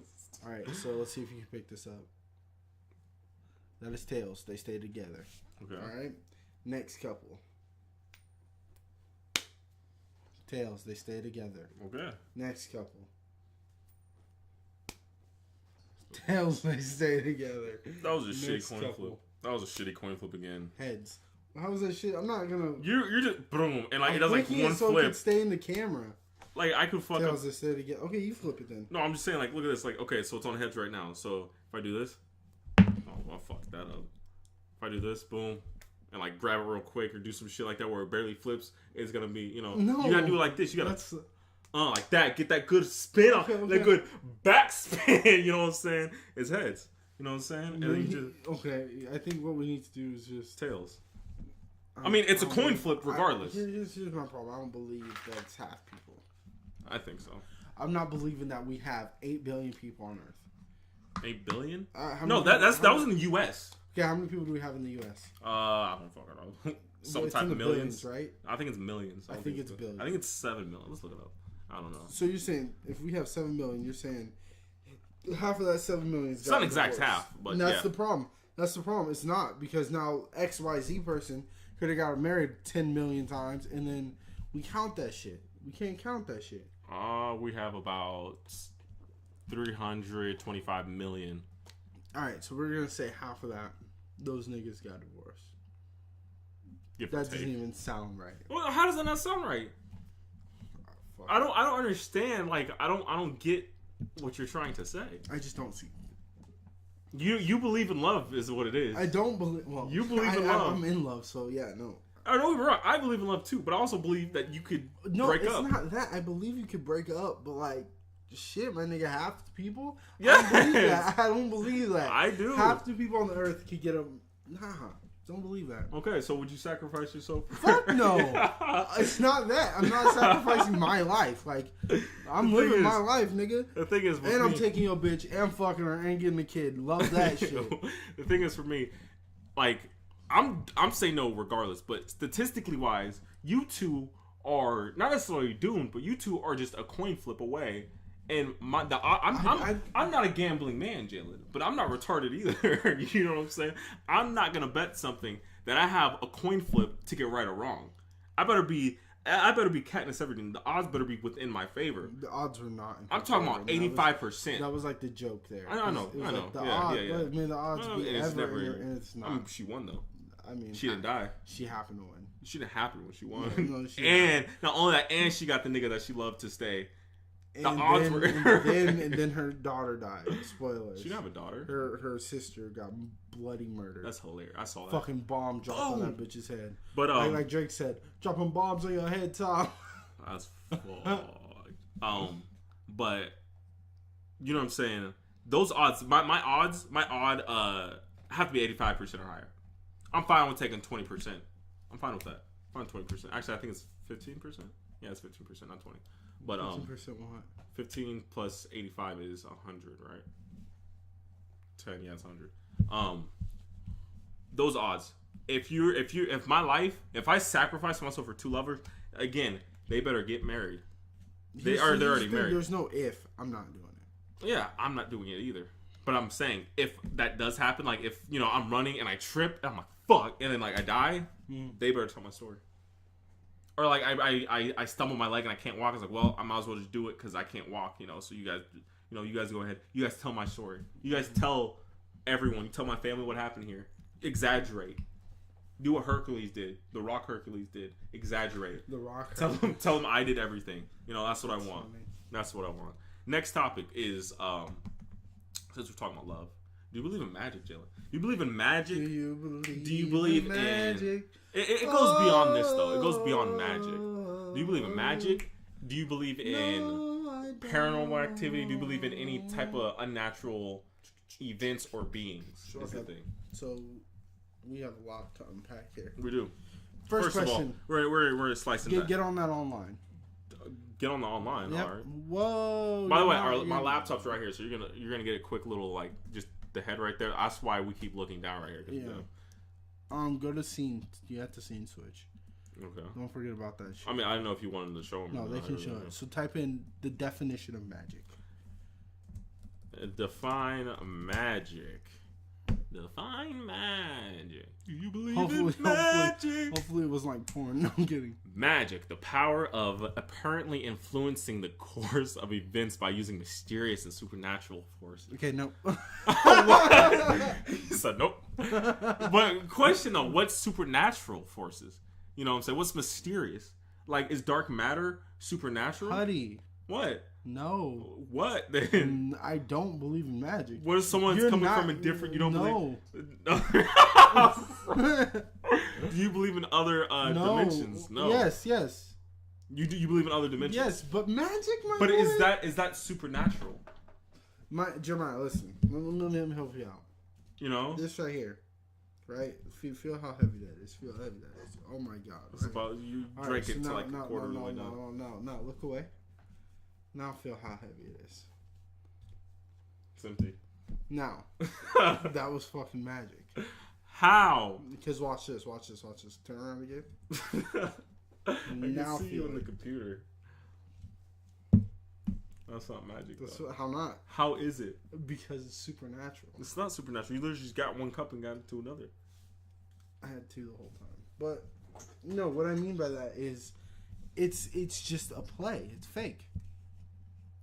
All right, so let's see if you can pick this up. That is tails. They stay together. Okay. All right. Next couple. Tails. They stay together. Okay. Next couple. Tails. They stay together. That was a shitty coin flip. That was a shitty coin flip again. Heads. How was that shit? I'm not gonna. You're just boom, and like it does like one so flip. It can stay in the camera. Like I could fuck Tails. They stay together. Okay, you flip it then. No, I'm just saying. Like, look at this. Like, okay, so it's on heads right now. So if I do this, oh, I'll fuck that up. If I do this, boom. And like grab it real quick or do some shit like that where it barely flips, it's gonna be, you know, you gotta do it like this. You gotta, like that, get that good spin off, that good back spin. You know what I'm saying? It's heads. You know what I'm saying? And then you just I think what we need to do is just tails. I mean, it's a coin flip regardless. Here's my problem. I don't believe that it's half people. I think so. I'm not believing that we have 8 billion people on Earth. 8 billion? No, that was in the U.S. Yeah, how many people do we have in the U.S.? I don't fucking know. Some type of millions, right? I think it's millions. I think it's billions. I think it's 7 million. Let's look it up. I don't know. So you're saying if we have 7 million, you're saying half of that 7 million is. It's not exact half, but and that's the problem. That's the problem. It's not because now XYZ person could have got married 10 million times, and then we count that shit. We can't count that shit. We have about 325 million. All right, so we're gonna say half of that. Those niggas got divorced. That doesn't even sound right. Well, how does that not sound right? Oh, I don't understand. Like, I don't get what you're trying to say. I just don't see. You believe in love is what it is. I don't believe. Well, you believe in love. I'm in love, so yeah, no. I don't get me wrong. I believe in love too, but I also believe that you could break up. No, it's not that. I believe you could break up, but like, shit, my nigga, half the people. Yes. I don't believe that. I do. Half the people on the earth could get a. Nah, don't believe that. Okay, so would you sacrifice yourself? Fuck no. It's not that. I'm not sacrificing my life. Like, I'm living my life, nigga. The thing is, and I'm taking your bitch and fucking her and getting a kid. Love that shit. The thing is, for me, like, I'm saying no regardless, but statistically wise, you two are not necessarily doomed, but you two are just a coin flip away. And I'm not a gambling man, Jalen, but I'm not retarded either. You know what I'm saying? I'm not gonna bet something that I have a coin flip to get right or wrong. I better be Katniss everything. The odds better be within my favor. The odds were not. I'm talking about 85%. That was like the joke there. I know. Like the odds, yeah. I mean, the odds be ever, and it's not. I mean, she won though. I mean, she didn't die. She happened to win. She didn't happen when she won. No, and not only that, and she got the nigga that she loved to stay. The odds were. and then her daughter died. Spoilers. She didn't have a daughter. Her sister got bloody murdered. That's hilarious. I saw that. Fucking bomb dropped on that bitch's head. But like Drake said, dropping bombs on your head, Tom. That's fucked. But you know what I'm saying? Those odds, my odd have to be 85% or higher. I'm fine with taking 20%. I'm fine with that. I'm fine with 20%. Actually, I think it's 15%. Yeah, it's 15%, not 20. But 15% what? 15 plus 85 is 100, right? 10, yeah, it's 100. Those odds. If I sacrifice myself for two lovers, again, they better get married. They're already married. There's no if. I'm not doing it. Yeah, I'm not doing it either. But I'm saying if that does happen, like if I'm running and I trip, and I'm like fuck, and then like I die, they better tell my story. Or like I stumble my leg and I can't walk. I was like, well, I might as well just do it because I can't walk. So you guys go ahead. You guys tell my story. You guys tell everyone. You tell my family what happened here. Exaggerate. Do what Hercules did. The Rock Hercules did. Exaggerate. The Rock. Tell them I did everything. That's what I want. That's what I want. Next topic is since we're talking about love. Do you believe in magic, Jalen? Do you believe in magic? Do you believe in magic? It goes beyond this, though. It goes beyond magic. Do you believe in magic? Do you believe in paranormal activity? Do you believe in any type of unnatural events or beings? Okay. So we have a lot to unpack here. We do. First question. Of all, we're slicing that. Get on that online. Get on the online. Yep. All right. Whoa. By the way, my laptop's right here, so you're gonna get a quick little like just the head right there. That's why we keep looking down right here. Yeah. Go to scene. You have to scene switch. Okay. Don't forget about that shit. I mean, I don't know if you wanted to show them. No, they can show it. So type in the definition of magic. Define magic. Define magic. Do you believe in magic? Hopefully it was like porn. No, I'm kidding. Magic, the power of apparently influencing the course of events by using mysterious and supernatural forces. Okay, nope. He said nope. But question though, what's supernatural forces? You know what I'm saying? What's mysterious? Like, is dark matter supernatural? Buddy. What? No. What then? I don't believe in magic. What if someone's coming from a different? You don't believe? Do you believe in other dimensions? No. Yes. You believe in other dimensions? Yes, but magic, But is that supernatural? Jeremiah, listen. Let me help you out. This right here, right? Feel how heavy that is. Feel heavy that is. Oh my God! It's about you drank it to like a quarter of the way down. No. Look away. Now feel how heavy it is. It's empty. Now, that was fucking magic. How? Because watch this. Turn around again. I can see you on the computer. That's not magic. How not? How is it? Because it's supernatural. It's not supernatural. You literally just got one cup and got into another. I had two the whole time. But no, what I mean by that is, it's just a play. It's fake.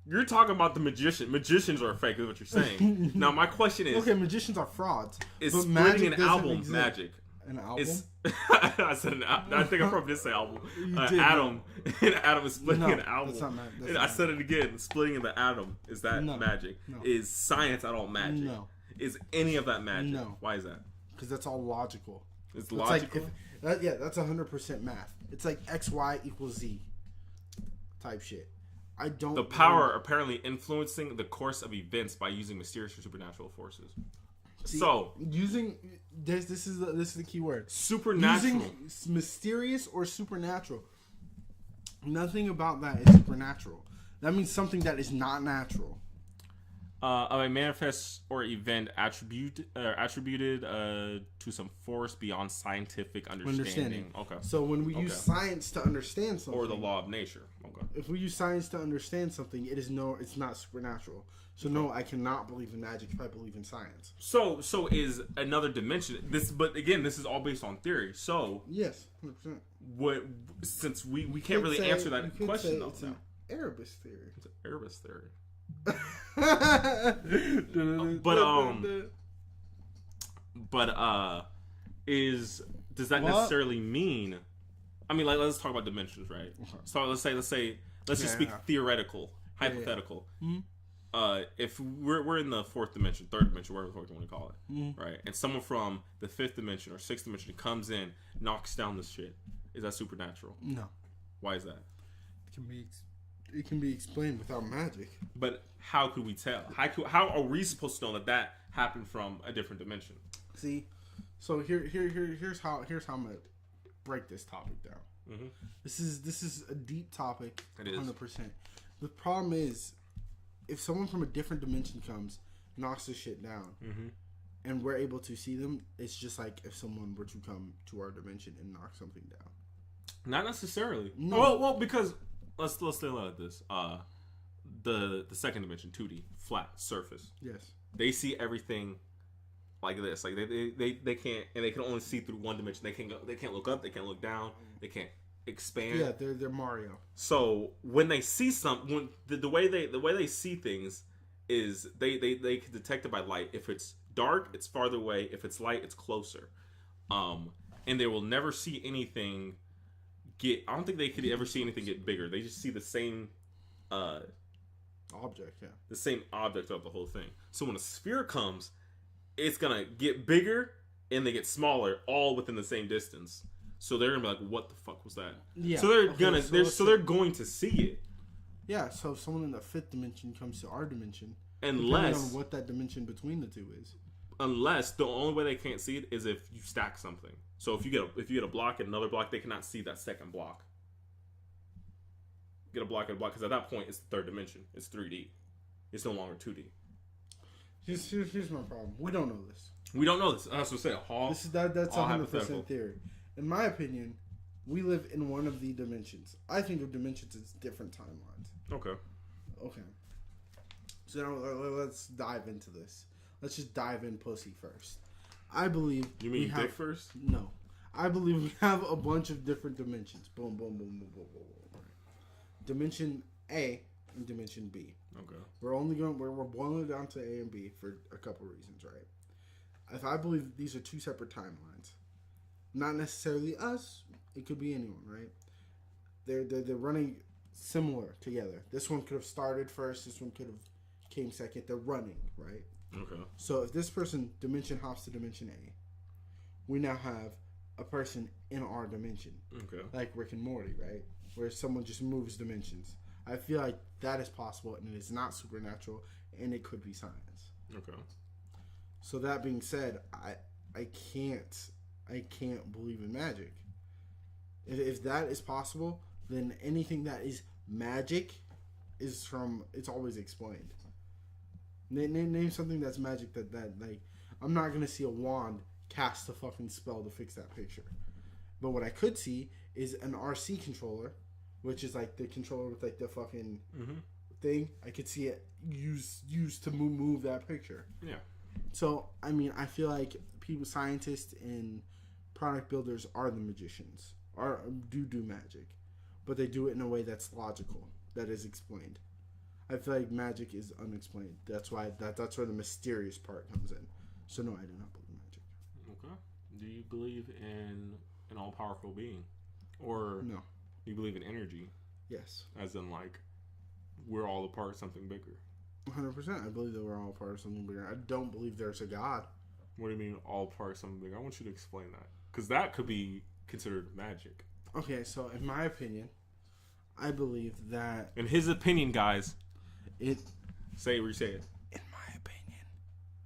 You're talking about the magician. Magicians are fake, is what you're saying. Now, my question is... Okay, magicians are frauds. Is splitting an album magic? An album? I said an album. I think I probably did say album. Adam is splitting an album. That's not magic. I said it again. Splitting the atom. Is that magic? No. Is science at all magic? No. Is any of that magic? No. Why is that? Because that's all logical. It's logical. Like that's 100% math. It's like XY equals Z type shit. I don't. The power apparently influencing the course of events by using mysterious or supernatural forces. See, so using this is the key word. Supernatural. Using mysterious or supernatural. Nothing about that is supernatural. That means something that is not natural. Of a manifest or event attributed to some force beyond scientific understanding. Okay. So when we use science to understand something, or the law of nature. Okay. If we use science to understand something, it's not supernatural. So no, I cannot believe in magic if I believe in science. So is another dimension but again, this is all based on theory. So yes, 100%. What? Since we can't really answer that question though. It's an Erebus theory. It's an Erebus theory. Does that necessarily mean? I mean, like, let's talk about dimensions, right? So let's just speak theoretical, hypothetical. Yeah. Mm-hmm. If we're in the fourth dimension, third dimension, whatever the fuck you want to call it, right? And someone from the fifth dimension or sixth dimension comes in, knocks down this shit. Is that supernatural? No. Why is that? It can be explained without magic. But how could we tell? How are we supposed to know that happened from a different dimension? See, so here's how I'm gonna break this topic down. Mm-hmm. This is a deep topic. It is 100%. The problem is, if someone from a different dimension comes, knocks this shit down, and we're able to see them, it's just like if someone were to come to our dimension and knock something down. Not necessarily. No. Well, because let's think about this. The second dimension, 2D, flat surface. Yes. They see everything like this. Like they can't, and they can only see through one dimension. They can't look up. They can't look down. They can't expand. Yeah, they're Mario. So when they see the way they see things is they can detect it by light. If it's dark, it's farther away. If it's light, it's closer. And they will never see anything I don't think they could ever see anything get bigger. They just see the same object, yeah. The same object of the whole thing. So when a sphere comes, it's gonna get bigger and they get smaller, all within the same distance. So they're gonna be like, "What the fuck was that?" Yeah. So they're going to see it. Yeah. So if someone in the fifth dimension comes to our dimension, unless depending on what that dimension between the two is. Unless the only way they can't see it is if you stack something. So if you get a block and another block, they cannot see that second block. Get a block and a block, because at that point it's the third dimension. It's 3D. It's no longer 2D. Here's my problem. We don't know this. We don't know this. That's what I'm saying. That's 100% theory. In my opinion, we live in one of the dimensions. I think of dimensions as different timelines. Okay. So now let's dive into this. Let's just dive in pussy first. I believe... You mean dick first? No. I believe we have a bunch of different dimensions. Boom, boom, boom, boom, boom, boom, boom. Dimension A and Dimension B. Okay. We're boiling it down to A and B for a couple reasons, right? If I believe these are two separate timelines, not necessarily us, it could be anyone, right? They're running similar together. This one could have started first. This one could have came second. They're running, right? Okay. So if this person dimension hops to Dimension A, we now have a person in our dimension. Okay. Like Rick and Morty, right? Where someone just moves dimensions. I feel like that is possible, and it is not supernatural, and it could be science. Okay. So that being said, I can't believe in magic. If that is possible, then anything that is magic it's always explained. Name something that's magic that like I'm not gonna see a wand cast a fucking spell to fix that picture. But what I could see is an RC controller, which is like the controller with like the fucking thing. I could see it used to move that picture. Yeah. So I mean, I feel like scientists and product builders are the magicians, do magic, but they do it in a way that's logical, that is explained. I feel like magic is unexplained. That's why that's where the mysterious part comes in. So no, I do not believe in magic. Okay. Do you believe in an all-powerful being, or no? Do you believe in energy? Yes. As in, like, we're all a part of something bigger. 100%. I believe that we're all a part of something bigger. I don't believe there's a God. What do you mean all part something? I want you to explain that. Because that could be considered magic. Okay, so in my opinion, I believe that... In his opinion, guys. Say it where you say it. In my opinion.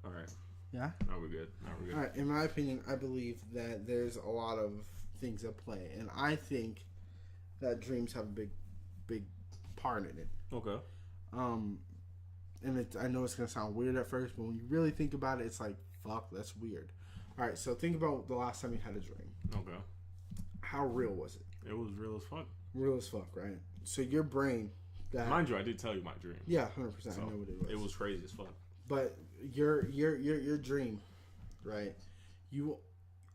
All right. Yeah? Now we're good. All right, in my opinion, I believe that there's a lot of things at play. And I think that dreams have a big part in it. Okay. And I know it's going to sound weird at first, but when you really think about it, it's like, fuck, that's weird. All right, so think about the last time you had a dream. Okay. How real was it? It was real as fuck. Real as fuck, right? So your brain... Mind you, I did tell you my dream. Yeah, 100%. So I know what it was. It was crazy as fuck. But your dream, right? You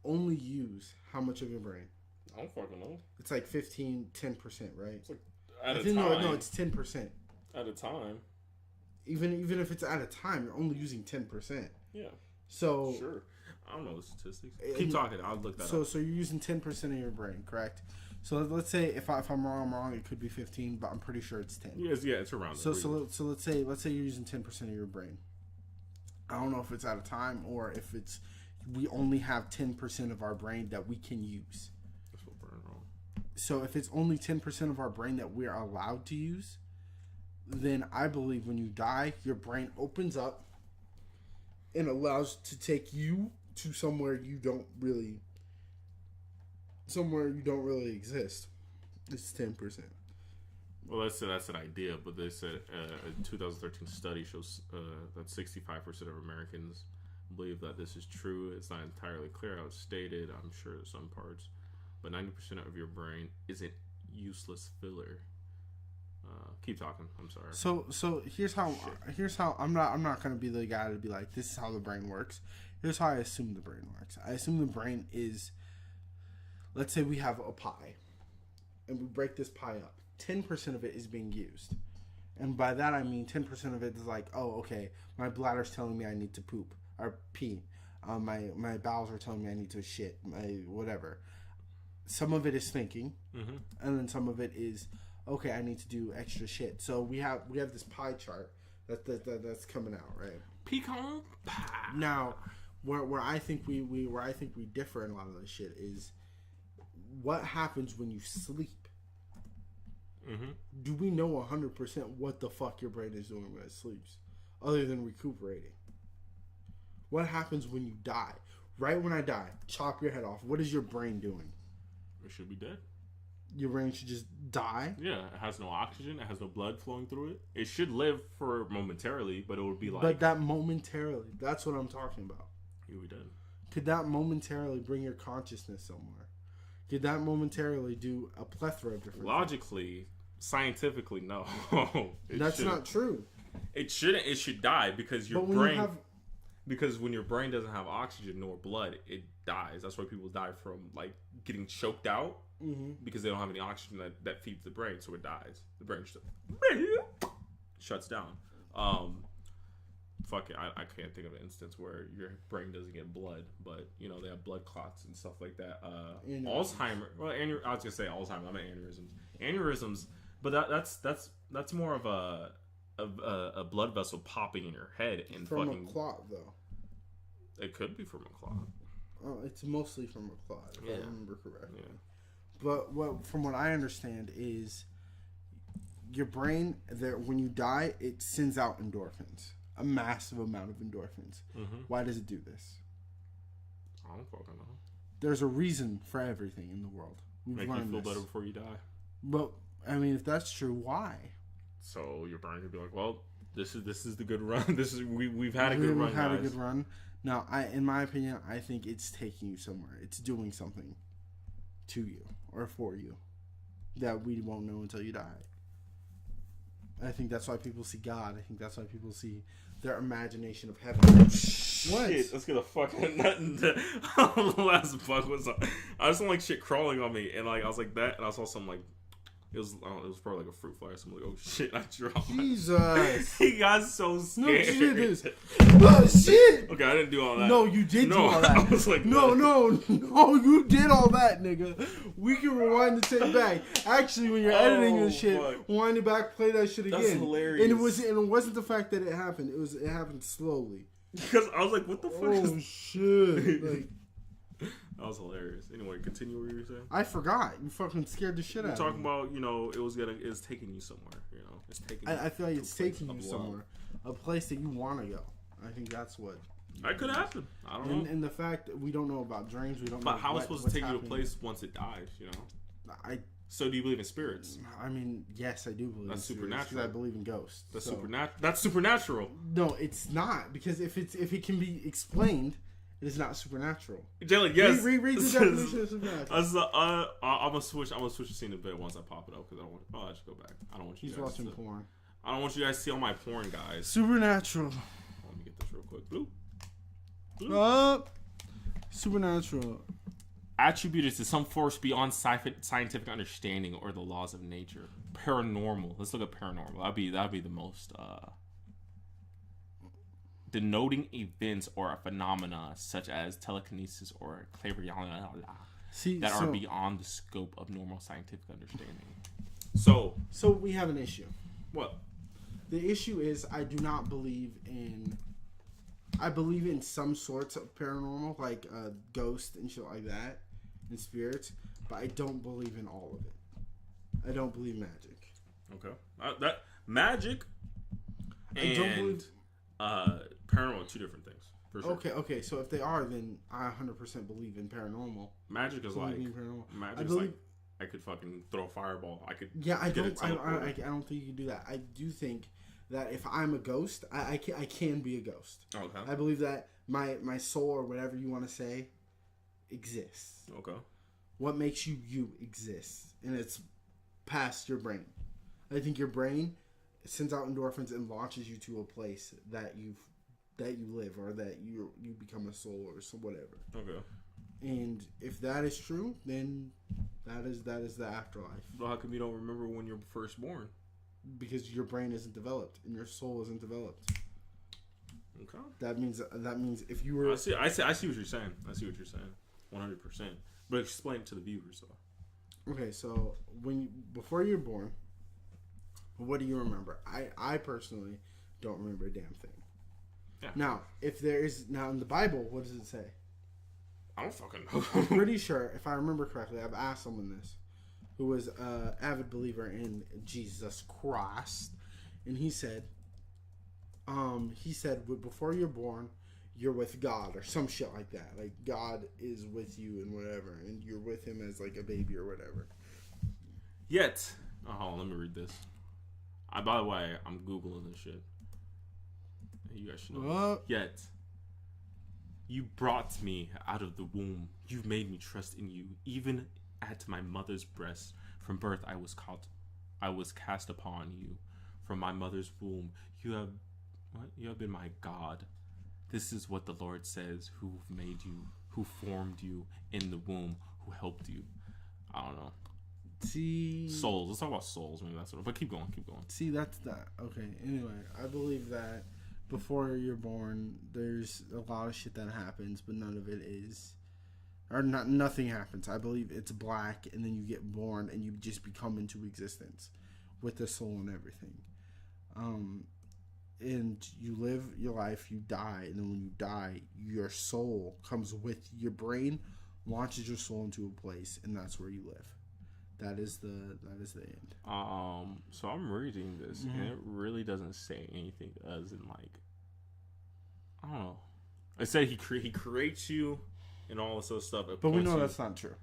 only use how much of your brain? I don't fucking know. It's like 10%, right? It's like at a time. No, it's 10%. At a time. Even if it's at a time, you're only using 10%. Yeah. So sure. I don't know the statistics. Keep talking. I'll look that up. So you're using 10% of your brain, correct? So let's say if I'm wrong. It could be 15, but I'm pretty sure it's 10. Yeah, it's around. So let's say you're using 10% of your brain. I don't know if it's at a time or if it's we only have 10% of our brain that we can use. That's what we're wrong. So if it's only 10% of our brain that we're allowed to use, then I believe when you die, your brain opens up and allows to take you to somewhere you don't really exist. It's 10%. Well, that's an idea, but they said a 2013 study shows that 65% of Americans believe that this is true. It's not entirely clear how it's stated. I'm sure in some parts, but 90% of your brain isn't useless filler. Keep talking. I'm sorry. So here's how I'm not gonna be the guy to be like, this is how the brain works. Here's how I assume the brain works. I assume the brain is, let's say we have a pie, and we break this pie up. 10% of it is being used, and by that I mean 10% of it is like, oh, okay, my bladder's telling me I need to poop or pee. My bowels are telling me I need to shit. My whatever. Some of it is thinking, and then some of it is, okay, I need to do extra shit. So we have this pie chart that's coming out, right? Pecan pie. Now, where I think we differ in a lot of this shit is what happens when you sleep. Do we know 100% what the fuck your brain is doing when it sleeps, other than recuperating? What happens when you die? Right when I die, chop your head off. What is your brain doing? It should be dead. Your brain should just die? Yeah, it has no oxygen. It has no blood flowing through it. It should live for momentarily, but it would be like... But that momentarily, that's what I'm talking about. You'll be dead. Could that momentarily bring your consciousness somewhere? Could that momentarily do a plethora of different Logically, scientifically, no. That's not true. It shouldn't. It should die because your brain... Because when your brain doesn't have oxygen nor blood, it dies. That's why people die from like getting choked out because they don't have any oxygen that feeds the brain, so it dies. The brain shuts down. Fuck it, I can't think of an instance where your brain doesn't get blood, but you know they have blood clots and stuff like that. Alzheimer. Well, I was gonna say Alzheimer. I meant aneurysms, but that's more of a blood vessel popping in your head and from fucking a clot though. It could be from a clot. Oh, it's mostly from a clot, if I remember correctly. Yeah. But from what I understand is your brain, when you die, it sends out endorphins, a massive amount of endorphins. Why does it do this? I don't fucking know. There's a reason for everything in the world. Make you feel better before you die. But I mean, if that's true, why? So your brain could be like, well, this is the good run. We've had a good run. We've had a good run. Now, in my opinion, I think it's taking you somewhere. It's doing something to you or for you that we won't know until you die. I think that's why people see God. I think that's why people see their imagination of heaven. What? Shit, let's get a fucking nothing. The last bug was. I just don't like shit crawling on me, and like I was like that, and I saw something like. It was probably like a fruit fly. So I'm like, oh shit, I dropped. Jesus. He got so scared. No, shit. Oh shit. Okay, I didn't do all that. No, you did do all that. I was like, no, you did all that, nigga. We can rewind the tape back. Actually, when you're editing this shit, rewind it back, play that shit again. That's hilarious. And it wasn't the fact that it happened. It happened slowly. Because I was like, what the fuck is... Oh, shit. Like... That was hilarious. Anyway, continue what you were saying. I forgot. You fucking scared the shit out of me. You're talking about, it's taking you somewhere. It's taking. I feel like it's taking you somewhere, a place that you want to go. I think that's what. That could happen. I don't know. And the fact that we don't know about dreams, we don't. But know how is it supposed to take happening. you to a place once it dies? So do you believe in spirits? I mean, yes, I do believe. That's in supernatural. Because I believe in ghosts. That's That's supernatural. No, it's not, because if it can be explained, it is not supernatural. Jalen, yes. Read the definition of supernatural. I'm gonna switch the scene a bit once I pop it up, because I don't want. I should go back. I don't want you. He's guys watching porn. I don't want you guys to see all my porn, guys. Supernatural. Let me get this real quick. Blue. Supernatural. Attributed to some force beyond scientific understanding or the laws of nature. Paranormal. Let's look at paranormal. That'd be the most denoting events or a phenomena such as telekinesis or clairvoyance that are beyond the scope of normal scientific understanding. So we have an issue. What? The issue is I do not believe in. I believe in some sorts of paranormal, like ghosts and shit like that, and spirits, but I don't believe in all of it. I don't believe magic. Okay, that magic and I don't believe paranormal are two different things. For sure. Okay. So if they are, then I 100% believe in paranormal. Magic is like I believe, like I could fucking throw a fireball. I could. Yeah, I don't think you can do that. I do think that if I'm a ghost, I can be a ghost. Okay. I believe that my soul, or whatever you want to say, exists. Okay. What makes you exists, and it's past your brain. I think your brain sends out endorphins and launches you to a place that you live, or that you become a soul or some whatever. Okay. And if that is true, then that is the afterlife. Well, how come you don't remember when you're first born? Because your brain isn't developed and your soul isn't developed. Okay. That means if you were. I see what you're saying. 100%. But explain it to the viewers though. Okay, so before you're born, what do you remember? I personally don't remember a damn thing. Yeah. Now, in the Bible, what does it say? I don't fucking know. I'm pretty sure, if I remember correctly, I've asked someone this, who was an avid believer in Jesus Christ, and he said, before you're born, you're with God or some shit like that. Like God is with you and whatever, and you're with Him as like a baby or whatever. Yet, hold on, let me read this. By the way, I'm Googling this shit. You guys should know. Yet, you brought me out of the womb. You've made me trust in you. Even at my mother's breast, from birth I was cast upon you. From my mother's womb, you have been my God. This is what the Lord says, who made you, who formed you in the womb, who helped you. I don't know. See, souls. Let's talk about souls. Maybe that's what. But keep going. See, that's that. Okay. Anyway, I believe that before you're born, there's a lot of shit that happens, but none of it is, or not. Nothing happens. I believe it's black, and then you get born, and you just become into existence with the soul and everything. And you live your life. You die, and then when you die, your soul comes with your brain, launches your soul into a place, and that's where you live. That is the end. So I'm reading this, and it really doesn't say anything as in like, I don't know. It said he creates you and all this other stuff. But we know that's not true.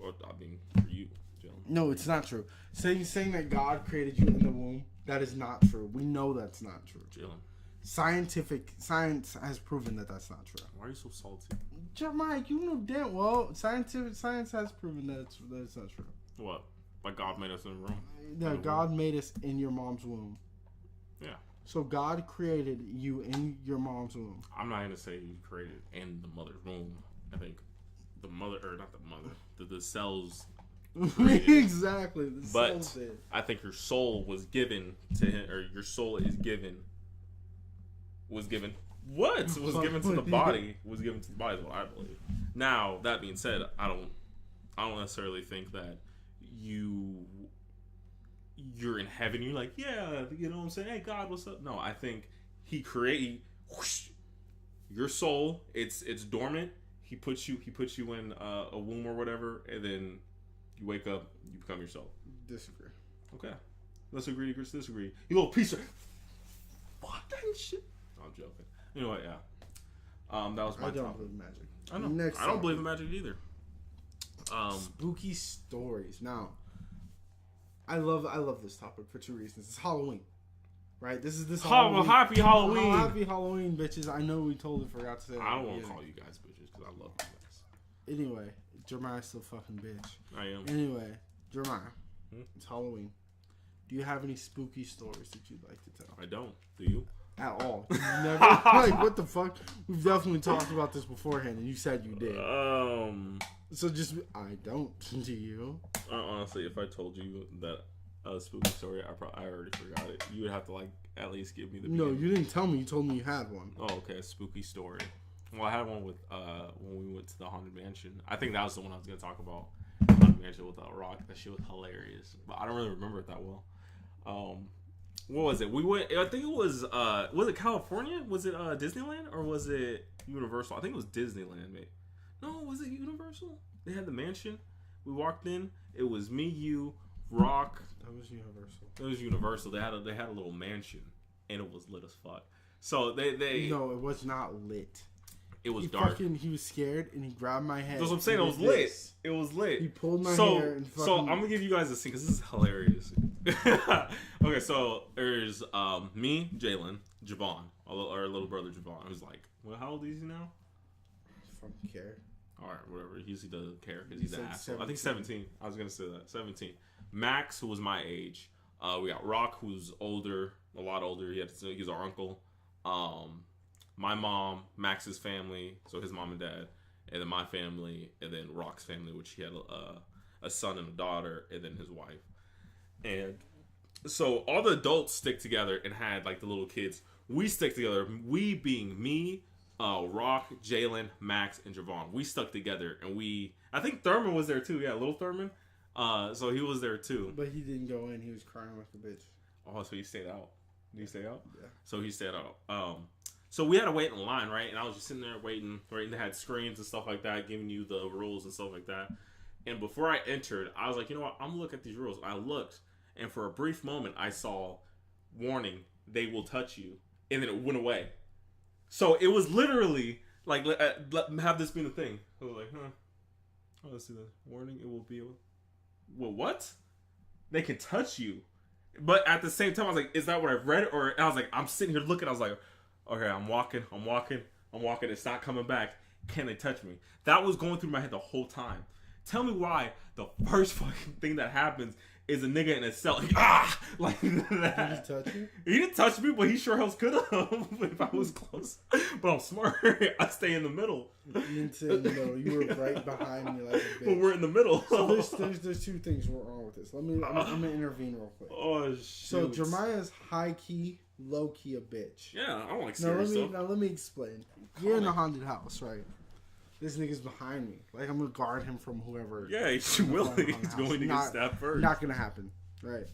Well, I mean, for you, Jill. No, it's not true. Saying that God created you in the womb, that is not true. We know that's not true. Jill. Science has proven that that's not true. Why are you so salty? Jeremiah, you know damn well science has proven that it's not true. What? Like God made us in the room? No, God made us in your mom's womb. Yeah. So God created you in your mom's womb. I'm not gonna say He created in the mother's womb. I think the mother, or not the mother, the cells. Exactly. The but cells did. I think your soul was given to Him, or your soul is given. Was given what? Was given to the body. Was given to the body is what I believe. Now that being said, I don't necessarily think that you're in heaven. You're like, yeah, you know what I'm saying? Hey God, what's up? No, I think He created. your soul, it's dormant. He puts you in a womb or whatever, and then you wake up, you become yourself. Disagree. Okay, let's agree to disagree. You little piece of fuck that shit. No, I'm joking. You know what? Yeah. That was my topic. I don't believe in magic. I know. I don't believe in magic either. Spooky stories. Now, I love this topic for 2 reasons. It's Halloween. Right? This Halloween. Happy Halloween. Happy Halloween, bitches. I know we totally forgot to say that. I don't want to call you guys bitches because I love you guys. Anyway, Jeremiah's still fucking bitch. I am. Anyway, Jeremiah, it's Halloween. Do you have any spooky stories that you'd like to tell? I don't. Do you? At all. Never. Like, what the fuck? We've definitely talked about this beforehand, and you said you did. So just, I don't. Do you? Honestly, if I told you that spooky story, I already forgot it. You would have to, like, at least give me the beginning. No, you didn't tell me. You told me you had one. Oh, okay. A spooky story. Well, I had one with, when we went to the Haunted Mansion. I think that was the one I was going to talk about. Haunted Mansion with Rock. That shit was hilarious. But I don't really remember it that well. What was it? We went. I think it was it California? Was it Disneyland or was it Universal? I think it was Disneyland, mate. No, was it Universal? They had the mansion. We walked in. It was me, you, Rock. That was Universal. It was Universal. They had a little mansion, and it was lit as fuck. So they no, it was not lit. It was dark. He was scared and he grabbed my head. That's what I'm saying. It was lit. It was lit. He pulled my hair and fucking... So I'm gonna give you guys a scene because this is hilarious. Okay, so there's me, Jalen, Javon, our little brother Javon, who's like, well, how old is he now? I don't care. All right, whatever. He doesn't care because he's an asshole. 17. I think 17. I was gonna say that 17. Max, who was my age. We got Rock, who's older, a lot older. He's our uncle. My mom, Max's family, so his mom and dad, and then my family, and then Rock's family, which he had a son and a daughter, and then his wife. And so all the adults stick together and had like the little kids. We stick together. We being me, Rock, Jalen, Max, and Javon. We stuck together, and I think Thurman was there too. Yeah, little Thurman. So he was there too. But he didn't go in. He was crying like a bitch. Oh, so he stayed out. Did he stay out? Yeah. So he stayed out. So we had to wait in line, right? And I was just sitting there waiting. They had screens and stuff like that, giving you the rules and stuff like that. And before I entered, I was like, you know what? I'm going to look at these rules. I looked, and for a brief moment, I saw, warning, they will touch you. And then it went away. So it was literally, like, have this been a thing. I was like, huh. Oh, let's see the warning. It will be, well, what? They can touch you. But at the same time, I was like, is that what I've read? Or I was like, I'm sitting here looking. I was like, okay, I'm walking. It's not coming back. Can they touch me? That was going through my head the whole time. Tell me why the first fucking thing that happens is a nigga in a cell. Like that. Did he touch you? He didn't touch me, but he sure else could have if I was close. But I'm smart. I stay in the middle. You were right behind me like a bitch. But we're in the middle. So there's 2 things wrong with this. I'm gonna intervene real quick. Oh shit. So Jeremiah's high key, low key a bitch. Yeah, I don't like scary stuff. Now let me explain. You're in a haunted house, right? This nigga's behind me. Like, I'm gonna guard him from whoever. Yeah, he's willing. He's going to get stabbed first. Not gonna happen. Right.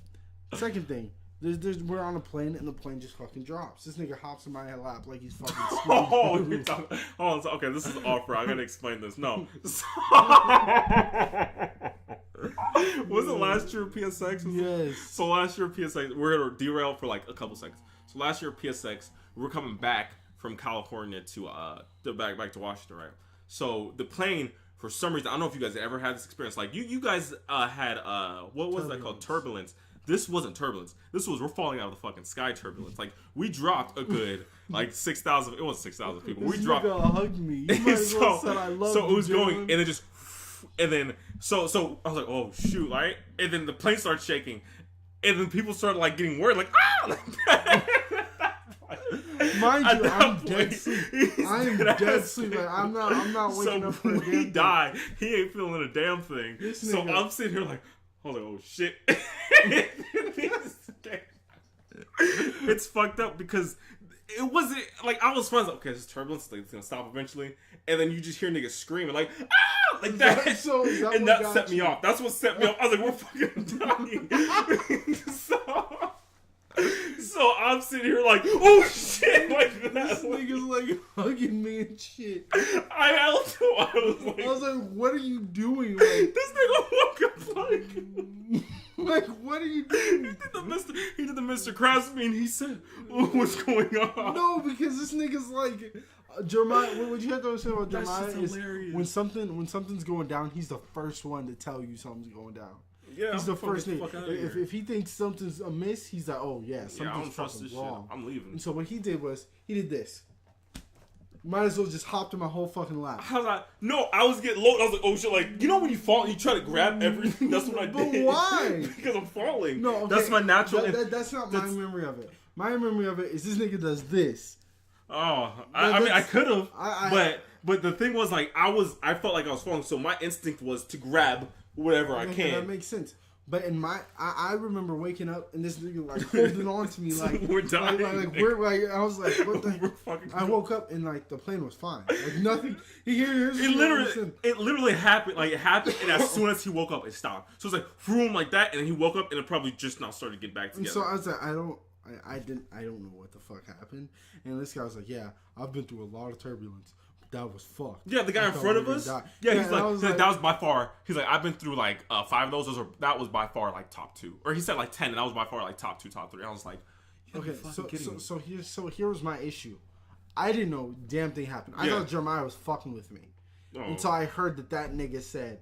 Second thing, we're on a plane and the plane just fucking drops. This nigga hops in my lap like he's fucking oh, you're talking. Oh, okay, this is offer. I gotta explain this. No. Was it last year PSX? Yes. So last year PSX, we're gonna derail for like a couple seconds. So last year PSX, we're coming back from California to back to Washington, right? So the plane, for some reason, I don't know if you guys ever had this experience. Like you guys had what was that called? Turbulence. This wasn't turbulence. This was we're falling out of the fucking sky turbulence. Like we dropped a good like 6,000. It wasn't 6,000 people. This we dropped. Hugged me. You might as well said I love so it was you, going, and then just, and then so I was like, oh shoot, right? And then the plane started shaking, and then people started like getting worried, like like that. Mind you, I'm dead asleep. I'm dead asleep. Like, I'm not waking up for a damn thing. He died. He ain't feeling a damn thing. So I'm sitting here like, oh shit. It's fucked up because it wasn't like I was fine. Like, okay, this turbulence, like, it's gonna stop eventually, and then you just hear niggas screaming like like that. And that set me off. That's what set me off. I was like, we're fucking dying. So I'm sitting here like, oh shit, like that. This nigga's like hugging me and shit. I was like, what are you doing? Like, this nigga woke up like, what are you doing? He did the Mr. Krabs me and he said, oh, what's going on? No, because this nigga's like, Jeremiah, what you have to understand about Jeremiah is when something's going down, he's the first one to tell you something's going down. Yeah, he's the first nigga. If he thinks something's amiss, he's like, oh yeah, something's fucking wrong. I'm leaving. And so what he did was, he did this. Might as well just hopped in my whole fucking lap. I was like, no, I was getting low. I was like, oh shit, like, you know when you fall and you try to grab everything? That's what I did. But why? Because I'm falling. No, okay. That's my natural. That's not my memory of it. My memory of it is this nigga does this. Oh, I mean, I could have, but the thing was, like, I felt like I was falling, so my instinct was to grab whatever I can. That makes sense. But in I remember waking up and this nigga like holding on to me like we're dying. I was like, what the? I woke up and like the plane was fine. Like nothing. It literally happened. Like it happened, and as soon as he woke up, it stopped. So it was like vroom like that, and then he woke up, and it probably just now started to get back together. And so I was like, I don't know what the fuck happened. And this guy was like, yeah, I've been through a lot of turbulence. That was fucked. Yeah, the guy in front of us. Yeah, he's like, that was by far. He's like, I've been through like 5 of those. That was by far like top 2. Or he said like 10, and that was by far like top 2, top 3. I was like, okay, so here was my issue. I didn't know damn thing happened. I thought Jeremiah was fucking with me until I heard that nigga said,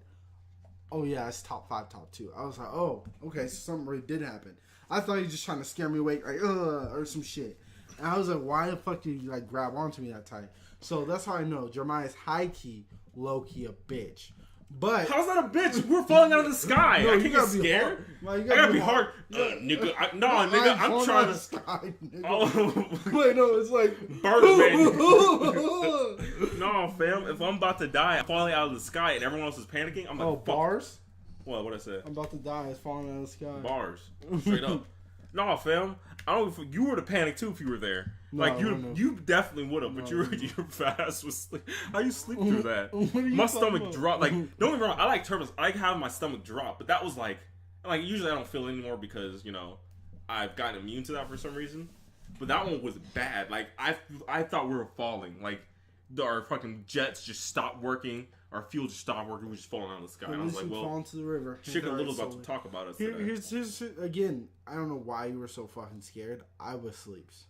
"Oh yeah, it's top 5, top 2." I was like, "Oh, okay, so something really did happen." I thought he was just trying to scare me away, like or some shit. And I was like, "Why the fuck did you like grab onto me that tight?" So that's how I know Jeremiah's high key, low key a bitch. But how's that a bitch? We're falling out of the sky. No, I can't get scared. I gotta be hard. Nigga, nigga, I'm trying to. Sky, nigga. Wait, no, it's like Birdman. No, fam. If I'm about to die, I'm falling out of the sky, and everyone else is panicking. I'm like, bars. What I said? I'm about to die. It's falling out of the sky. Bars, straight up. No, fam. I don't. You would have panicked too if you were there. No, like you definitely would have, but your fast was sleep. How you sleep through that? My stomach dropped. Like, don't get me wrong, I like turbulence. I like having my stomach drop, but that was like usually I don't feel it anymore because I've gotten immune to that for some reason. But that one was bad. Like I thought we were falling. Like our fucking jets just stopped working. Our fuel just stopped working. We just falling out of the sky. And I was like, well, fall into the river. Chicken Little about to talk about us. Here's again. I don't know why you were so fucking scared. I was sleeps.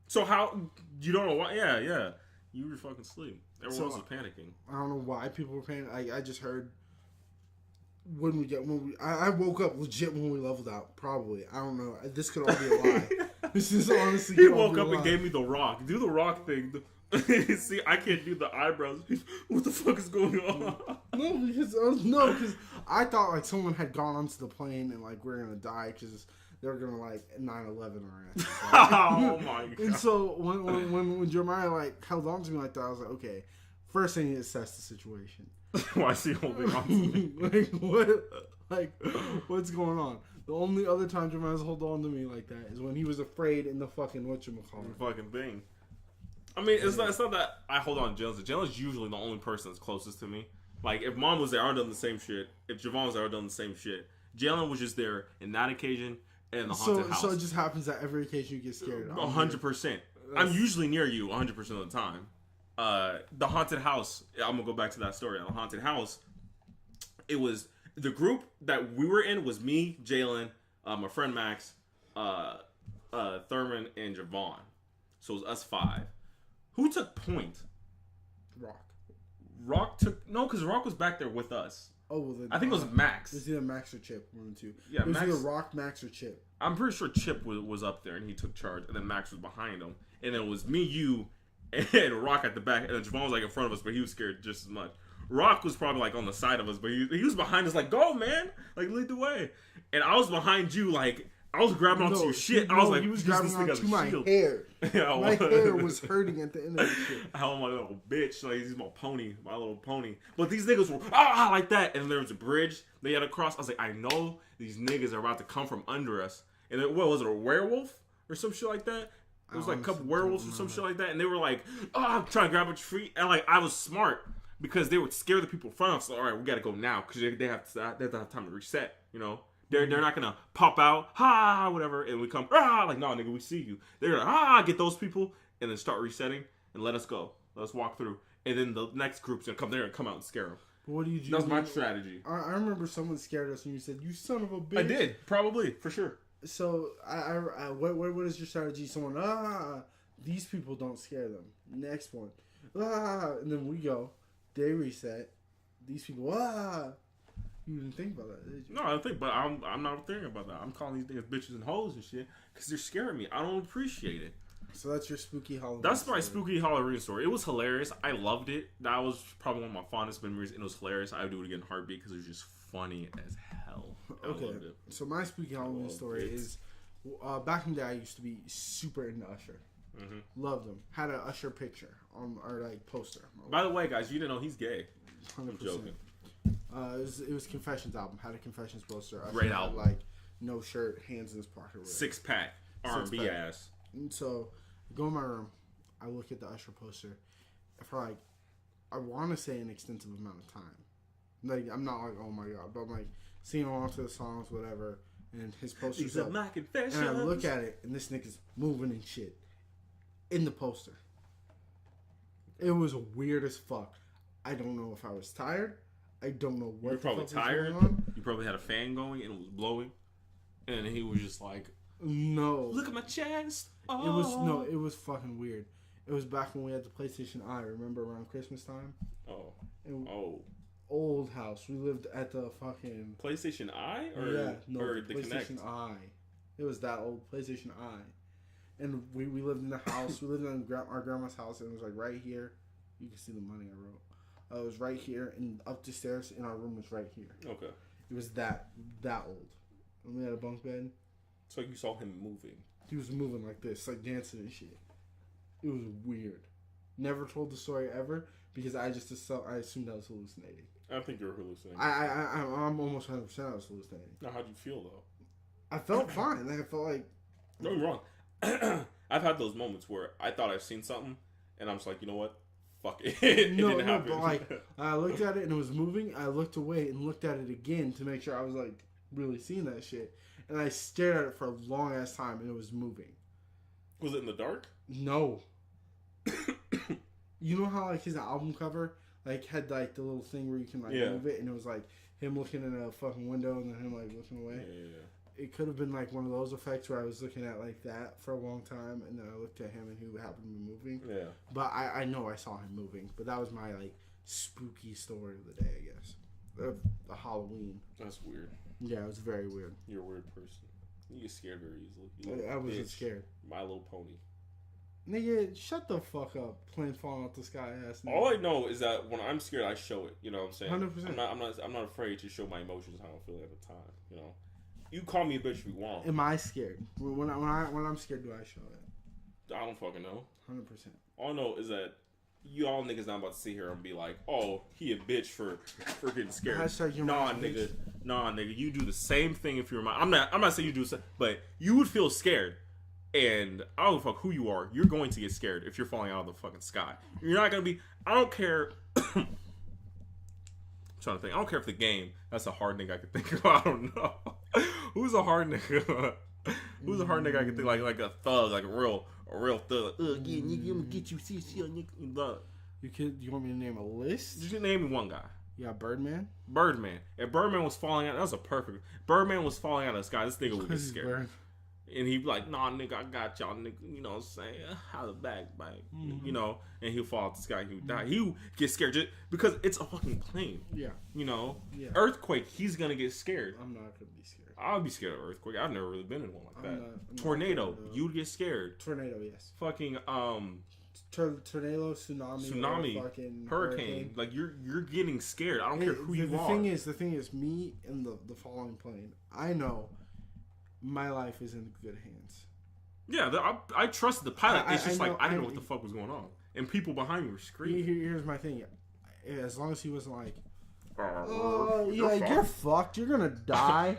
So how you don't know why? Yeah, you were fucking asleep. Everyone else was panicking. I don't know why people were panicking. I just heard I woke up legit when we leveled out. Probably I don't know. This could all be a lie. This is honestly. He woke up and gave me the rock. Do the rock thing. See, I can't do the eyebrows. What the fuck is going on? No, because I thought like someone had gone onto the plane and like we're gonna die because they're gonna like 9/11 or anything. Oh my god! And so when Jeremiah like held on to me like that, I was like, okay, first thing is assess the situation. Why is he holding on to me? Like what? Like what's going on? The only other time Jeremiah's held on to me like that is when he was afraid in the fucking whatchamacallit. Fucking thing. I mean, it's not that I hold on to Jalen. Jalen's usually the only person that's closest to me. Like, if Mom was there, I would have done the same shit. If Javon was there, I would have done the same shit. Jalen was just there in that occasion and the haunted house. So it just happens that every occasion you get scared. 100%. I'm usually near you 100% of the time. The haunted house, I'm going to go back to that story. The haunted house, it was, the group that we were in was me, Jalen, my friend Max, Thurman, and Javon. So it was us 5. Who took point? Rock took... No, because Rock was back there with us. Oh, well then... I think it was Max. It was either Max or Chip. 1 and 2. Yeah, it was either Rock, Max, or Chip. I'm pretty sure Chip was up there and he took charge. And then Max was behind him. And then it was me, you, and Rock at the back. And then Javon was like in front of us, but he was scared just as much. Rock was probably like on the side of us, but he was behind us like, go, man. Like, lead the way. And I was behind you like... I was grabbing onto your shit. I was like, he was grabbing onto my hair. Yeah, my hair was hurting at the end of the shit. I'm my little bitch. Like, he's my little pony. But these niggas were like that. And there was a bridge they had to cross. I was like, I know these niggas are about to come from under us. And then, what was it, a werewolf or some shit like that? It was like a couple werewolves or some shit like that. And they were like, I'm trying to grab at your feet. And like, I was smart because they would scare the people in front of us. So, all right, we got to go now because they have to have time to reset, They're not gonna pop out, ha, whatever, and we come, like, no, nigga, we see you. They're gonna, get those people, and then start resetting, and let us go. Let us walk through. And then the next group's gonna come there and come out and scare them. But what do you do? That's my strategy. I remember someone scared us and you said, "You son of a bitch." I did, probably, for sure. So, what is your strategy? Someone, these people don't scare them. Next one, and then we go. They reset. These people, You didn't think about that, did you? No, I think, but I'm not thinking about that. I'm calling these niggas bitches and hoes and shit because they're scaring me. I don't appreciate it. So that's your spooky Halloween. That's my spooky Halloween story. It was hilarious. I loved it. That was probably one of my fondest memories, and it was hilarious. I would do it again in a heartbeat because it was just funny as hell. Okay, so my spooky Halloween story is back in the day I used to be super into Usher. Mm-hmm. Loved him. Had an Usher picture on our like poster. By the way, guys, you didn't know he's gay. 100%. I'm joking. It was Confessions album. Had a Confessions poster. Usher Great album. Like no shirt, hands in his pocket. 6-pack, R&B ass. And so I go in my room. I look at the Usher poster for like I want to say an extensive amount of time. Like I'm not like oh my god, but I'm like singing along to the songs, whatever. And his poster's up. My confessions. And I look at it, and this nigga's moving and shit in the poster. It was weird as fuck. I don't know if I was tired. I don't know what. You were probably tired. Was going on. You probably had a fan going and it was blowing, and he was just like, "No, look at my chest." Oh. It was fucking weird. It was back when we had the PlayStation I. Remember around Christmas time? Old house. We lived at the fucking PlayStation I or or the PlayStation Connect? I. It was that old PlayStation I, and we lived in the house. We lived in our grandma's house, and it was like right here. You can see the money I wrote. It was right here, and up the stairs, and our room was right here. Okay. It was that old, and we had a bunk bed. So you saw him moving. He was moving like this, like dancing and shit. It was weird. Never told the story ever because I assumed I was hallucinating. I think you were hallucinating. I'm almost 100% I was hallucinating. Now, how'd you feel though? I felt fine. I felt like. No, you're wrong. I've had those moments where I thought I've seen something, and I'm just like, you know what? Fuck it. It didn't happen. But like, I looked at it and it was moving. I looked away and looked at it again to make sure I was like really seeing that shit. And I stared at it for a long ass time and it was moving. Was it in the dark? No. You know how like his album cover like had like the little thing where you can like move it and it was like him looking in a fucking window and then him like looking away. Yeah. It could have been like one of those effects where I was looking at like that for a long time and then I looked at him and he happened to be moving. Yeah. But I know I saw him moving. But that was my like spooky story of the day, I guess. Of the Halloween. That's weird. Yeah, it was very weird. You're a weird person. You get scared very easily. I wasn't scared. My Little Pony. Nigga, shut the fuck up. Plane falling out the sky ass nigga. All I know is that when I'm scared, I show it. You know what I'm saying? 100%. I'm not afraid to show my emotions how I'm feeling at the time. You know, you call me a bitch if you want. Am I scared? When I'm scared, do I show it? I don't fucking know. 100%. All I know is that you all niggas not about to sit here and be like, oh, he a bitch for getting scared. Nah, nigga, you do the same thing if you're my. I'm not saying you do, but you would feel scared. And I don't fuck who you are. You're going to get scared if you're falling out of the fucking sky. You're not gonna be. I don't care. I'm trying to think. I don't care if the game. That's a hard nigga I could think of. I don't know. Who's a hard nigga? Who's a hard nigga I could think like a thug, like a real thug. Yeah, nigga, I'm gonna get you. See, nigga. You want me to name a list? Just name me one guy. Yeah, Birdman. If Birdman was falling out, that was a perfect. Birdman was falling out of the sky. This nigga would get scared. And he'd be like, nah, nigga, I got y'all, nigga. You know what I'm saying? How the bag, you know? And he'll fall out the sky. He would die. He would get scared just because it's a fucking plane. Yeah. You know? Yeah. Earthquake, he's going to get scared. I'm not going to be scared. I'll be scared of earthquake. I've never really been in one like that. I'm Tornado, you'd get scared. Tornado, yes. Fucking, tornado, tsunami, fucking hurricane. Like you're getting scared. I don't care who you are. The thing is, me and the falling plane. I know my life is in good hands. Yeah, I trusted the pilot. It's just I didn't know what the fuck was going on, and people behind me were screaming. Here's my thing. As long as he wasn't like, you're fucked. You're gonna die.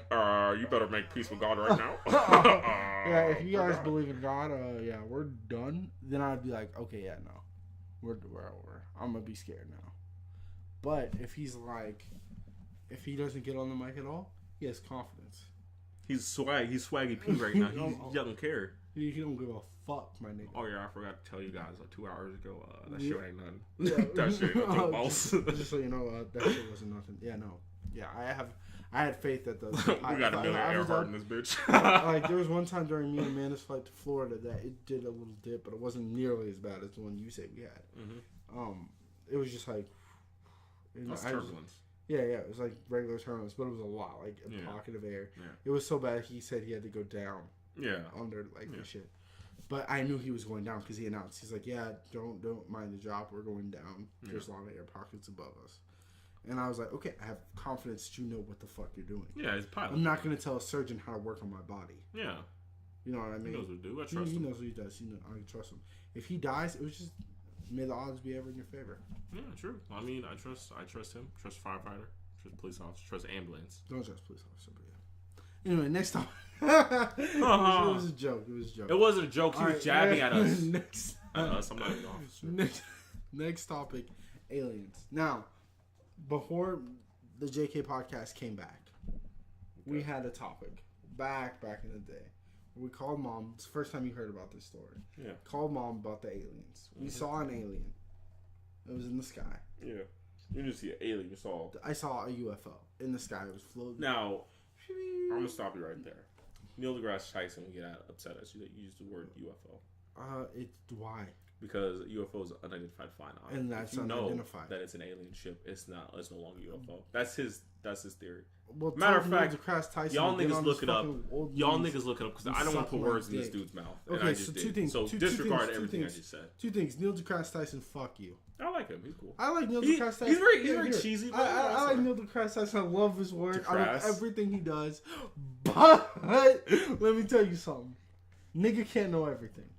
You better make peace with God right now. Yeah, if you guys believe in God, we're done. Then I'd be like, okay, yeah, no, we're over. I'm gonna be scared now. But if he's like, if he doesn't get on the mic at all, he has confidence. He's swaggy P right now. He doesn't care. He don't give a fuck, my nigga. Oh yeah, I forgot to tell you guys like 2 hours ago. That shit ain't nothing. That shit ain't nothing. Balls. Just so you know, that shit wasn't nothing. Yeah, no. Yeah, I had faith that the we got a million Earhart in this bitch. Like there was one time during me and Amanda's flight to Florida that it did a little dip, but it wasn't nearly as bad as the one you said we had. Mm-hmm. It was just like that's turbulence. Yeah, it was like regular turbulence, but it was a lot, like a pocket of air. Yeah. It was so bad he said he had to go down. Yeah. Under the shit. But I knew he was going down because he announced. He's like, yeah, don't mind the drop. We're going down. There's a lot of air pockets above us. And I was like, okay, I have confidence that you know what the fuck you're doing. Yeah, he's a pilot. I'm not going to tell a surgeon how to work on my body. Yeah. You know what I mean? He knows what to do. I trust him. He knows what he does. I trust him. If he dies, it was just, may the odds be ever in your favor. Yeah, true. I mean, I trust him. Trust firefighter. Trust police officer. Trust ambulance. Don't trust police officer, but yeah. Anyway, next time. It was a joke. It wasn't a joke. He was jabbing at us. I'm not an officer. Next topic, aliens. Now, before the JK podcast came back, we had a topic back in the day. We called mom. It's the first time you heard about this story. Yeah. Called mom about the aliens. We saw an alien. It was in the sky. Yeah. You didn't see an alien. I saw a UFO in the sky. It was floating. Now, I'm gonna stop you right there. Neil deGrasse Tyson will get upset at you that you used the word UFO. Why? Because UFO is unidentified flying object. And that's unidentified. That it's an alien ship. It's no longer UFO. That's his theory. Well, matter of fact, y'all niggas look it up. Y'all niggas look it up because I don't want to put words in this dude's mouth. Okay, so two things. So disregard everything I just said. Two things. Neil deGrasse Tyson, fuck you. I like him. He's cool. I like Neil deGrasse Tyson. He's very cheesy. I like Neil deGrasse Tyson. I love his work. I love everything he does. But let me tell you something. Nigga can't know everything.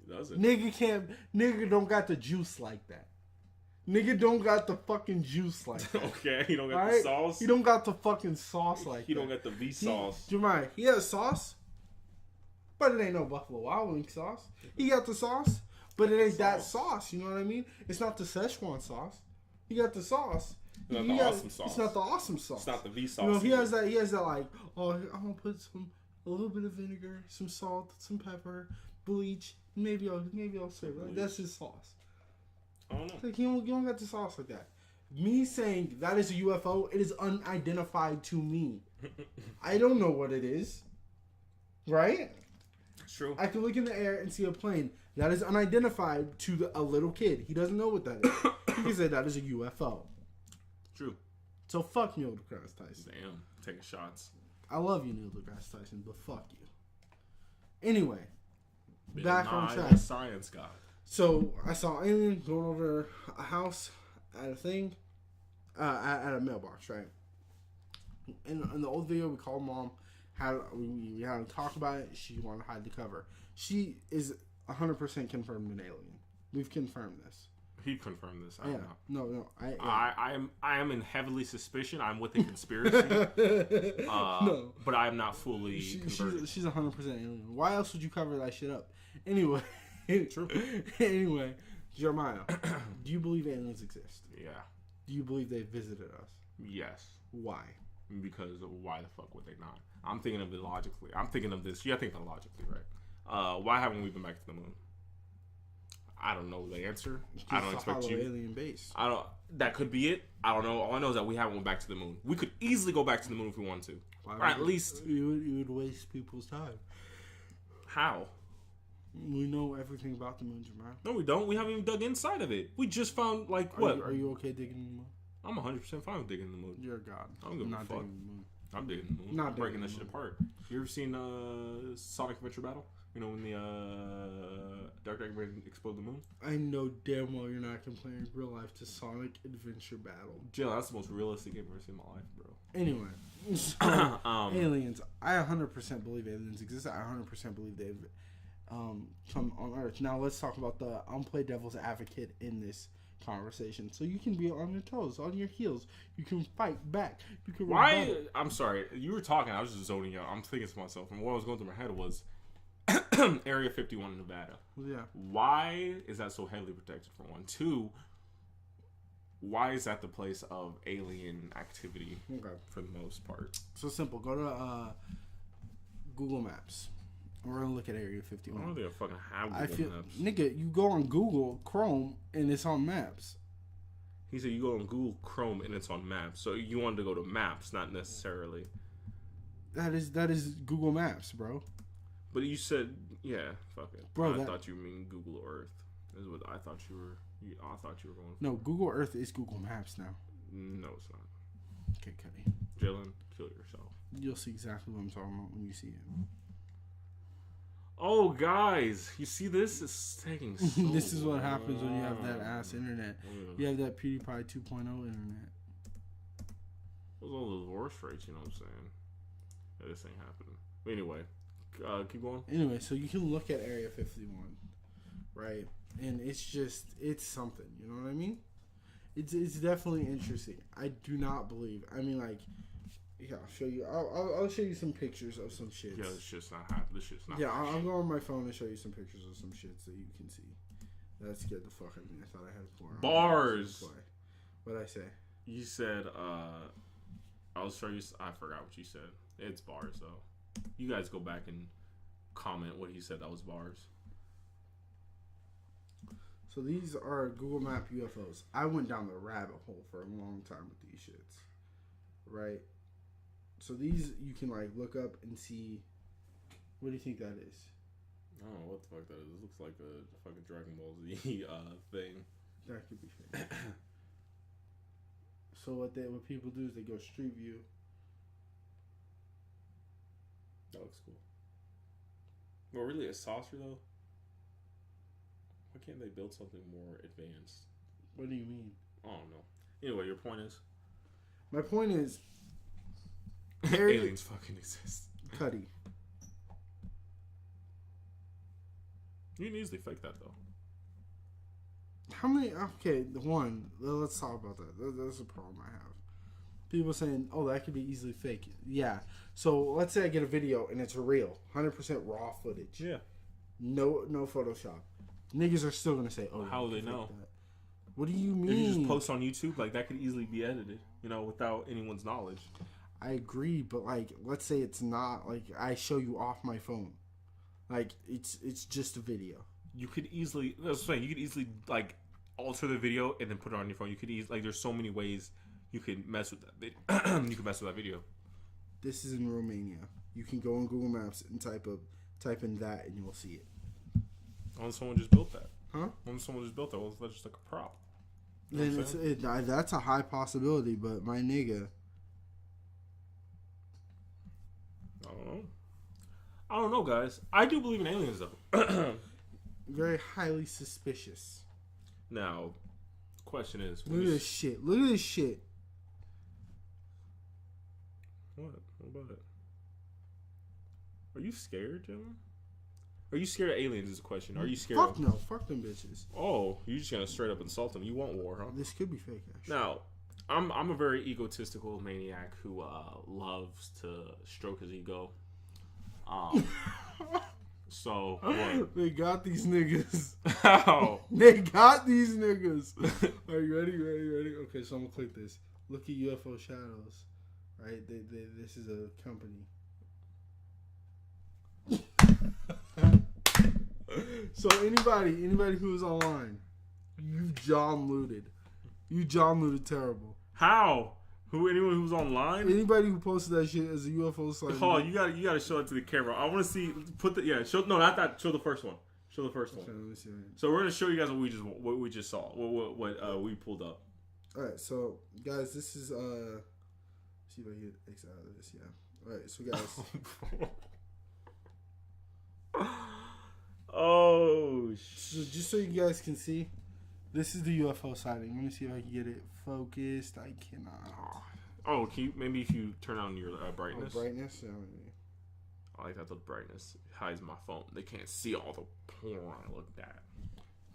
He doesn't. Nigga don't got the juice like that. Nigga don't got the fucking juice like that. Okay, he don't got the sauce. He don't got the fucking sauce like that. He don't got the V sauce. Jeremiah, he has sauce, but it ain't no Buffalo Wild Wings sauce. He got the sauce, but it ain't that sauce. You know what I mean? It's not the Szechuan sauce. He got the sauce. It's not the awesome sauce. It's not the awesome sauce. It's not the V sauce. You know, he has that like, oh, I'm gonna put a little bit of vinegar, some salt, some pepper, bleach. Maybe I'll serve it. Like, that's his sauce. I don't know. Like, you don't got the sauce like that. Me saying that is a UFO, it is unidentified to me. I don't know what it is. Right? It's true. I can look in the air and see a plane. That is unidentified to a little kid. He doesn't know what that is. He can say that is a UFO. True. So fuck Neil deGrasse Tyson. Damn. Taking shots. I love you, Neil deGrasse Tyson, but fuck you. Anyway. Back on track. Science guy. So I saw an alien going over a house at a thing, at a mailbox, right? In the old video, we called mom. We had to talk about it. She wanted to hide the cover. She is 100% confirmed an alien. We've confirmed this. He confirmed this. I don't know. No. I am in heavily suspicion. I'm with the conspiracy. No, but I am not fully converted. She's 100% alien. Why else would you cover that shit up? Anyway. True. Anyway, Jeremiah, do you believe aliens exist? Yeah. Do you believe they visited us? Yes. Why? Because why the fuck would they not? I'm thinking of it logically. I'm thinking of this. You gotta think of it logically, right? Why haven't we been back to the moon? I don't know the answer. I don't expect you. Alien base. I don't. That could be it. I don't know. All I know is that we haven't went back to the moon. We could easily go back to the moon if we wanted to. Or at least you would waste people's time. How? We know everything about the moon, Jeremiah. No, we don't. We haven't even dug inside of it. We just found, like, what? Are you okay digging in the moon? I'm 100% fine with digging in the moon. You're a god. I'm gonna not digging in the moon. I'm digging in the moon. Not breaking that shit apart. You ever seen Sonic Adventure Battle? You know when the Dark Dragon explode the moon? I know damn well you're not comparing real life to Sonic Adventure Battle. Jill, that's the most realistic game I've ever seen in my life, bro. Anyway, aliens. I 100% believe aliens exist. I 100% believe they've come on Earth. Now let's talk about I'm play devil's advocate in this conversation. So you can be on your toes, on your heels. You can fight back. You can. Why? I'm sorry. You were talking. I was just zoning out. I'm thinking to myself, and what was going through my head was Area 51 in Nevada. Yeah. Why is that so heavily protected? For one, two. Why is that the place of alien activity? Okay. For the most part. So simple. Go to Google Maps. We're gonna look at Area 51. I don't think I fucking have Google Maps. Nigga, you go on Google Chrome and it's on Maps. He said you go on Google Chrome and it's on Maps. So you wanted to go to Maps, not necessarily. That is Google Maps, bro. But you said, yeah, fuck it. Bro, I thought you mean Google Earth. Is what I thought you were. I thought you were going. No, Google Earth is Google Maps now. No, it's not. Okay, Cuddy. Jalen, kill yourself. You'll see exactly what I'm talking about when you see it. Oh, guys, you see this? It's taking so This is what happens when you have that ass internet. You have that PewDiePie 2.0 internet. Those are all the divorce rates, you know what I'm saying? Yeah, this ain't happening. But anyway, keep going. Anyway, so you can look at Area 51, right? And it's something, you know what I mean? It's definitely interesting. I do not believe. I mean, like, yeah, I'll show you. I'll show you some pictures of some shits. Yeah, this shit's not happening. This shit's not. Yeah, I'll go on my phone and show you some pictures of some shits that you can see. That scared the fuck out of me. I thought I had 4 hours. Bars. What'd I say? You said, I'll show you. I forgot what you said. It's bars, though. You guys go back and comment what he said that was bars. So these are Google Map UFOs. I went down the rabbit hole for a long time with these shits. Right? So these you can like look up and see. What do you think that is? I don't know what the fuck that is. It looks like a fucking Dragon Ball Z thing. That could be fake. So what people do is they go Street View. That looks cool. Well, really, a saucer though? Why can't they build something more advanced? What do you mean? I don't know. Anyway, your point is? My point is... aliens fucking exist. Cuddy. You can easily fake that, though. How many... Okay, one. Let's talk about that. That's a problem I have. People saying, oh, that could be easily fake. Yeah. So, let's say I get a video and it's real. 100% raw footage. Yeah. No Photoshop. Niggas are still going to say, oh, how do they know? That. What do you mean? If you just post on YouTube, like, that could easily be edited, you know, without anyone's knowledge. I agree, but, like, let's say it's not, like, I show you off my phone. Like, it's just a video. You could easily, that's what I'm saying, you could easily, like, alter the video and then put it on your phone. You could easily, like, there's so many ways you could mess with that video. You could mess with that video. This is in Romania. You can go on Google Maps and type in that and you'll see it. What if someone just built that? Huh? What if someone just built that? Well, that's just like a prop. You know then that's a high possibility, but my nigga. I don't know, guys. I do believe in aliens, though. Very highly suspicious. Now, question is... Look at this shit. Look at this shit. What? What about it? Are you scared, Jim? Are you scared of aliens is the question. Are you scared Fuck no. Fuck them bitches. Oh, you're just going to straight up insult them. You want war, huh? This could be fake, actually. Now, I'm a very egotistical maniac who loves to stroke his ego. So what? They got these niggas. How? They got these niggas. Are you ready? Ready? Okay, so I'm gonna click this. Look at UFO Shadows. Right? This is a company. So anybody who's online, you John looted. You John looted terrible. How? Anyone who's online? Anybody who posted that shit as a UFO sighting. Oh, you gotta show it to the camera. I want to see. Show the first one. Show the first one. Okay, let me see. So we're gonna show you guys what we just saw. What we pulled up. All right, so guys, this is see if I get X out of this. Yeah. All right, so guys. Oh so just so you guys can see, this is the UFO sighting. Let me see if I can get it focused. I cannot. Oh, maybe if you turn on your brightness. Oh, brightness? Yeah, maybe. I like that the brightness hides my phone. They can't see all the porn I looked at.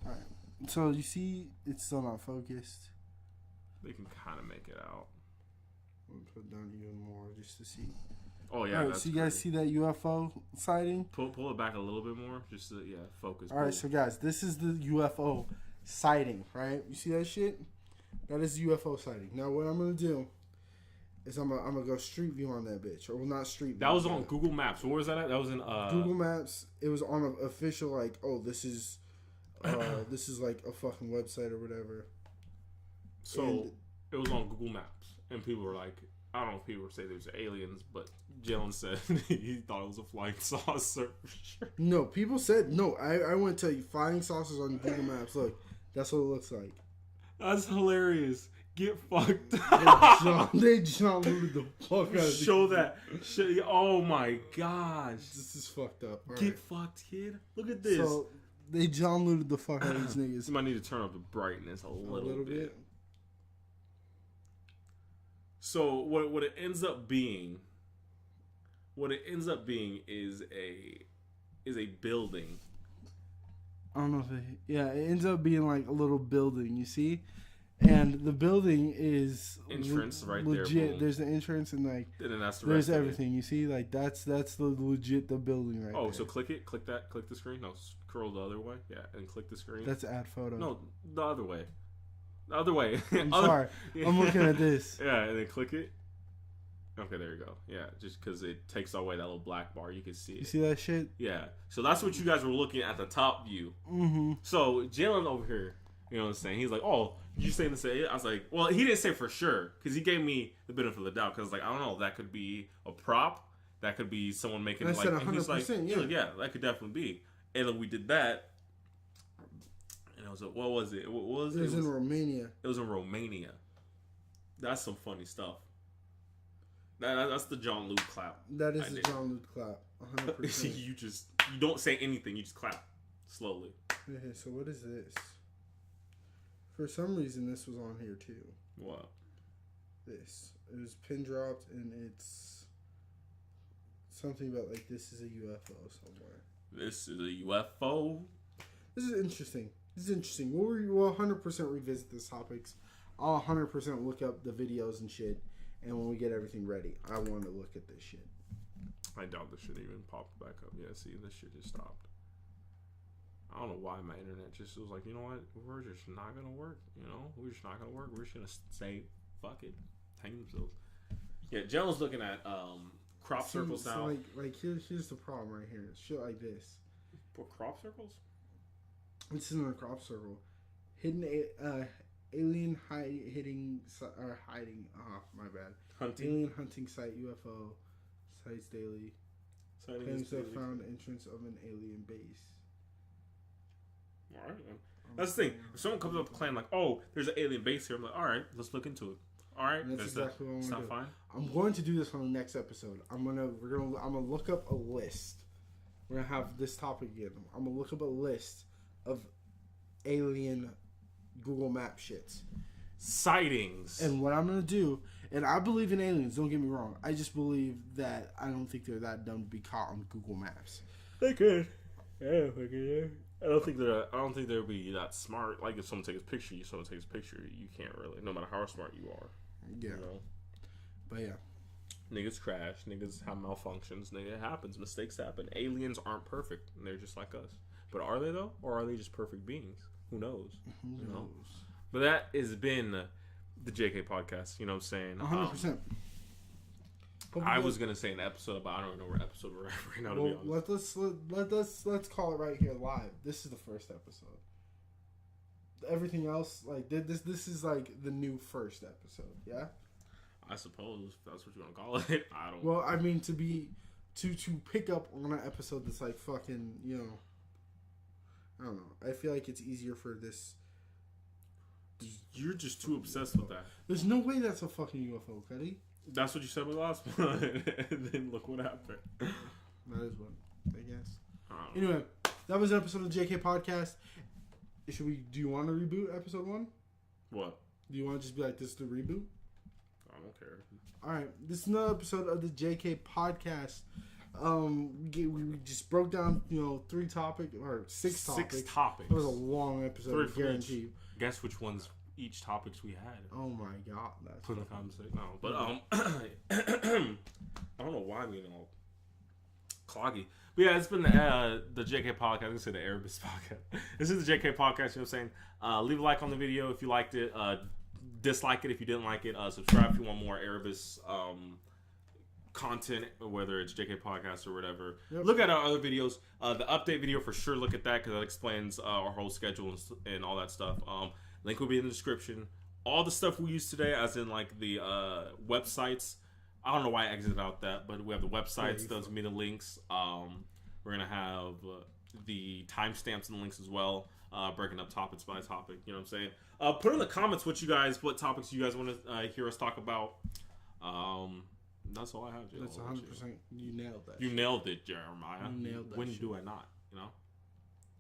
Alright. So you see it's still not focused. They can kind of make it out. I'm gonna put down even more just to see. Oh yeah. Alright, so you guys see that UFO sighting? Pull it back a little bit more, just to focus. Alright, so guys, this is the UFO sighting, right? You see that shit? That is UFO sighting. Now what I'm gonna do is I'm gonna go Street View on that bitch, or not Street View. That was on Google Maps. Where was that at? That was in Google Maps. It was on an official like, oh, this is like a fucking website or whatever. So and it was on Google Maps, and people were like, I don't know if people were saying there's aliens, but Jalen said he thought it was a flying saucer. No, people said no. I went to flying saucers on Google Maps. Look, that's what it looks like. That's hilarious. Get fucked. They John looted the fuck out of Show that. Oh my gosh. This is fucked up. All Get fucked, kid. Look at this. So they John looted the fuck out of these niggas. You might need to turn up the brightness a little bit. So what it ends up being is a building. I don't know if it ends up being like a little building, you see? And the building is entrance right legit. there. Boom. There's the entrance and like and then that's the there's everything. You see, like that's the legit the building right there. Oh, so click it. Click that. Click the screen. No, scroll the other way. Yeah, and click the screen. That's add photo. No, the other way. The other way. I'm sorry. I'm looking at this. Yeah, and then click it. Okay, there you go. Yeah, just because it takes away that little black bar, you can see it. You see that shit? Yeah. So that's what you guys were looking at the top view. Mm-hmm. So Jalen over here, you know what I'm saying? He's like, "Oh, you saying to say it?" I was like, "Well, he didn't say for sure because he gave me the benefit of the doubt because like I don't know, that could be a prop, that could be someone making and like." I said 100%. Yeah, that could definitely be. And then we did that, and it was what was it? What was it? It was in Romania. It was in Romania. That's some funny stuff. That's the John Luke clap. That is the John Luke clap. 100%. You don't say anything. You just clap slowly. Okay, so what is this? For some reason, this was on here too. What? This. It was pin dropped, and it's something about like this is a UFO somewhere. This is a UFO. This is interesting. We'll 100% revisit these topics. I'll 100% look up the videos and shit. And when we get everything ready, I want to look at this shit. I doubt this shit even popped back up. Yeah, see, this shit just stopped. I don't know why my internet just was like, you know what? We're just not going to work. You know? We're just not going to work. We're just going to say, fuck it. Hang themselves. Yeah, Jello's looking at crop circles now. So like here's the problem right here. Shit like this. What, crop circles? This isn't a crop circle. Hidden alien hiding. My bad. Hunting. Alien hunting site UFO sites daily. Claims to have found entrance of an alien base. All right. That's the thing. If someone comes up with a claim like, "Oh, there's an alien base here," I'm like, "All right, let's look into it." All right, and that's exactly what I'm gonna do. Fine. I'm going to do this on the next episode. I'm gonna look up a list. We're gonna have this topic again. I'm gonna look up a list of alien Google Map shits. Sightings. And what I'm going to do, and I believe in aliens, don't get me wrong. I just believe that I don't think they're that dumb to be caught on Google Maps. They could. Yeah, I don't think they'll be that smart. Like if someone takes a picture, you can't really, no matter how smart you are. Yeah. You know? But yeah. Niggas crash. Niggas have malfunctions. Nigga, it happens. Mistakes happen. Aliens aren't perfect. And they're just like us. But are they though? Or are they just perfect beings? Who knows? Who knows? But that has been the JK podcast. You know what I'm saying? 100%. I was gonna say an episode, but I don't know where episode we're at right now. To be honest, let's call it right here live. This is the first episode. Everything else, like this is like the new first episode. Yeah. I suppose if that's what you want to call it. I don't. Well, I mean to pick up on an episode that's like fucking, you know. I don't know. I feel like it's easier for this. You're just too obsessed with that. There's no way that's a fucking UFO, Cuddy. That's what you said with the last one. And then look what happened. That is what, I guess. Anyway, that was an episode of the JK Podcast. Do you want to reboot episode 1? What? Do you want to just be like, this is the reboot? I don't care. Alright, this is another episode of the JK Podcast. We just broke down, 6 topics. 6 topics. It was a long episode. I guarantee you. Guess which ones each topics we had. Oh my god, that's put in the comments. No, but I don't know why I'm getting all cloggy. But yeah, it's been the JK podcast. I can say the Erebus podcast. This is the JK podcast. You know what I'm saying? Leave a like on the video if you liked it. Dislike it if you didn't like it. Subscribe if you want more Erebus content, whether it's JK Podcast or whatever. Yep. Look at our other videos. The update video for sure. Look at that because that explains our whole schedule and all that stuff. Link will be in the description. All the stuff we use today, as in like the websites. I don't know why I exited out that, but we have the websites. Those will be the links. We're gonna have the timestamps and the links as well. Breaking up topics by topic. You know what I'm saying? Put in the comments what topics you guys want to hear us talk about. That's all I have, Jay. That's 100%. You nailed that. You nailed it, Jeremiah. You nailed that. When do I not? You know,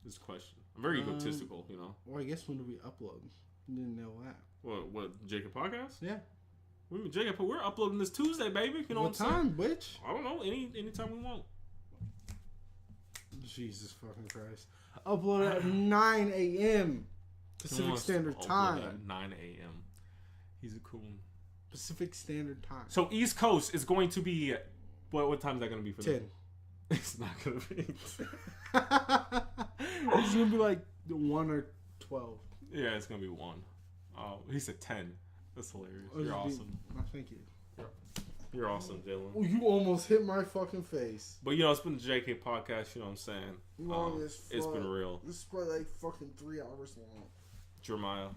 this is a question. I'm very egotistical. You know. Well, I guess when do we upload? You didn't know that. What? Jacob Podcast? Yeah. What do you mean, Jacob? We're uploading this Tuesday, baby. You know what time, bitch? I don't know. Anytime we want. Jesus fucking Christ. Upload at 9 a.m. Pacific Standard Time. At 9 a.m. He's a cool one. Pacific Standard Time. So East Coast is going to be... What time is that going to be for 10. them? It's not going to be. It's going to be like 1 or 12. Yeah, it's going to be 1. Oh, he said 10. That's hilarious. You're awesome. Thank you. You're awesome, Dylan. Oh, you almost hit my fucking face. But, it's been the JK Podcast, you know what I'm saying? Long as fuck. It's been real. This is probably like fucking 3 hours long. Jeremiah.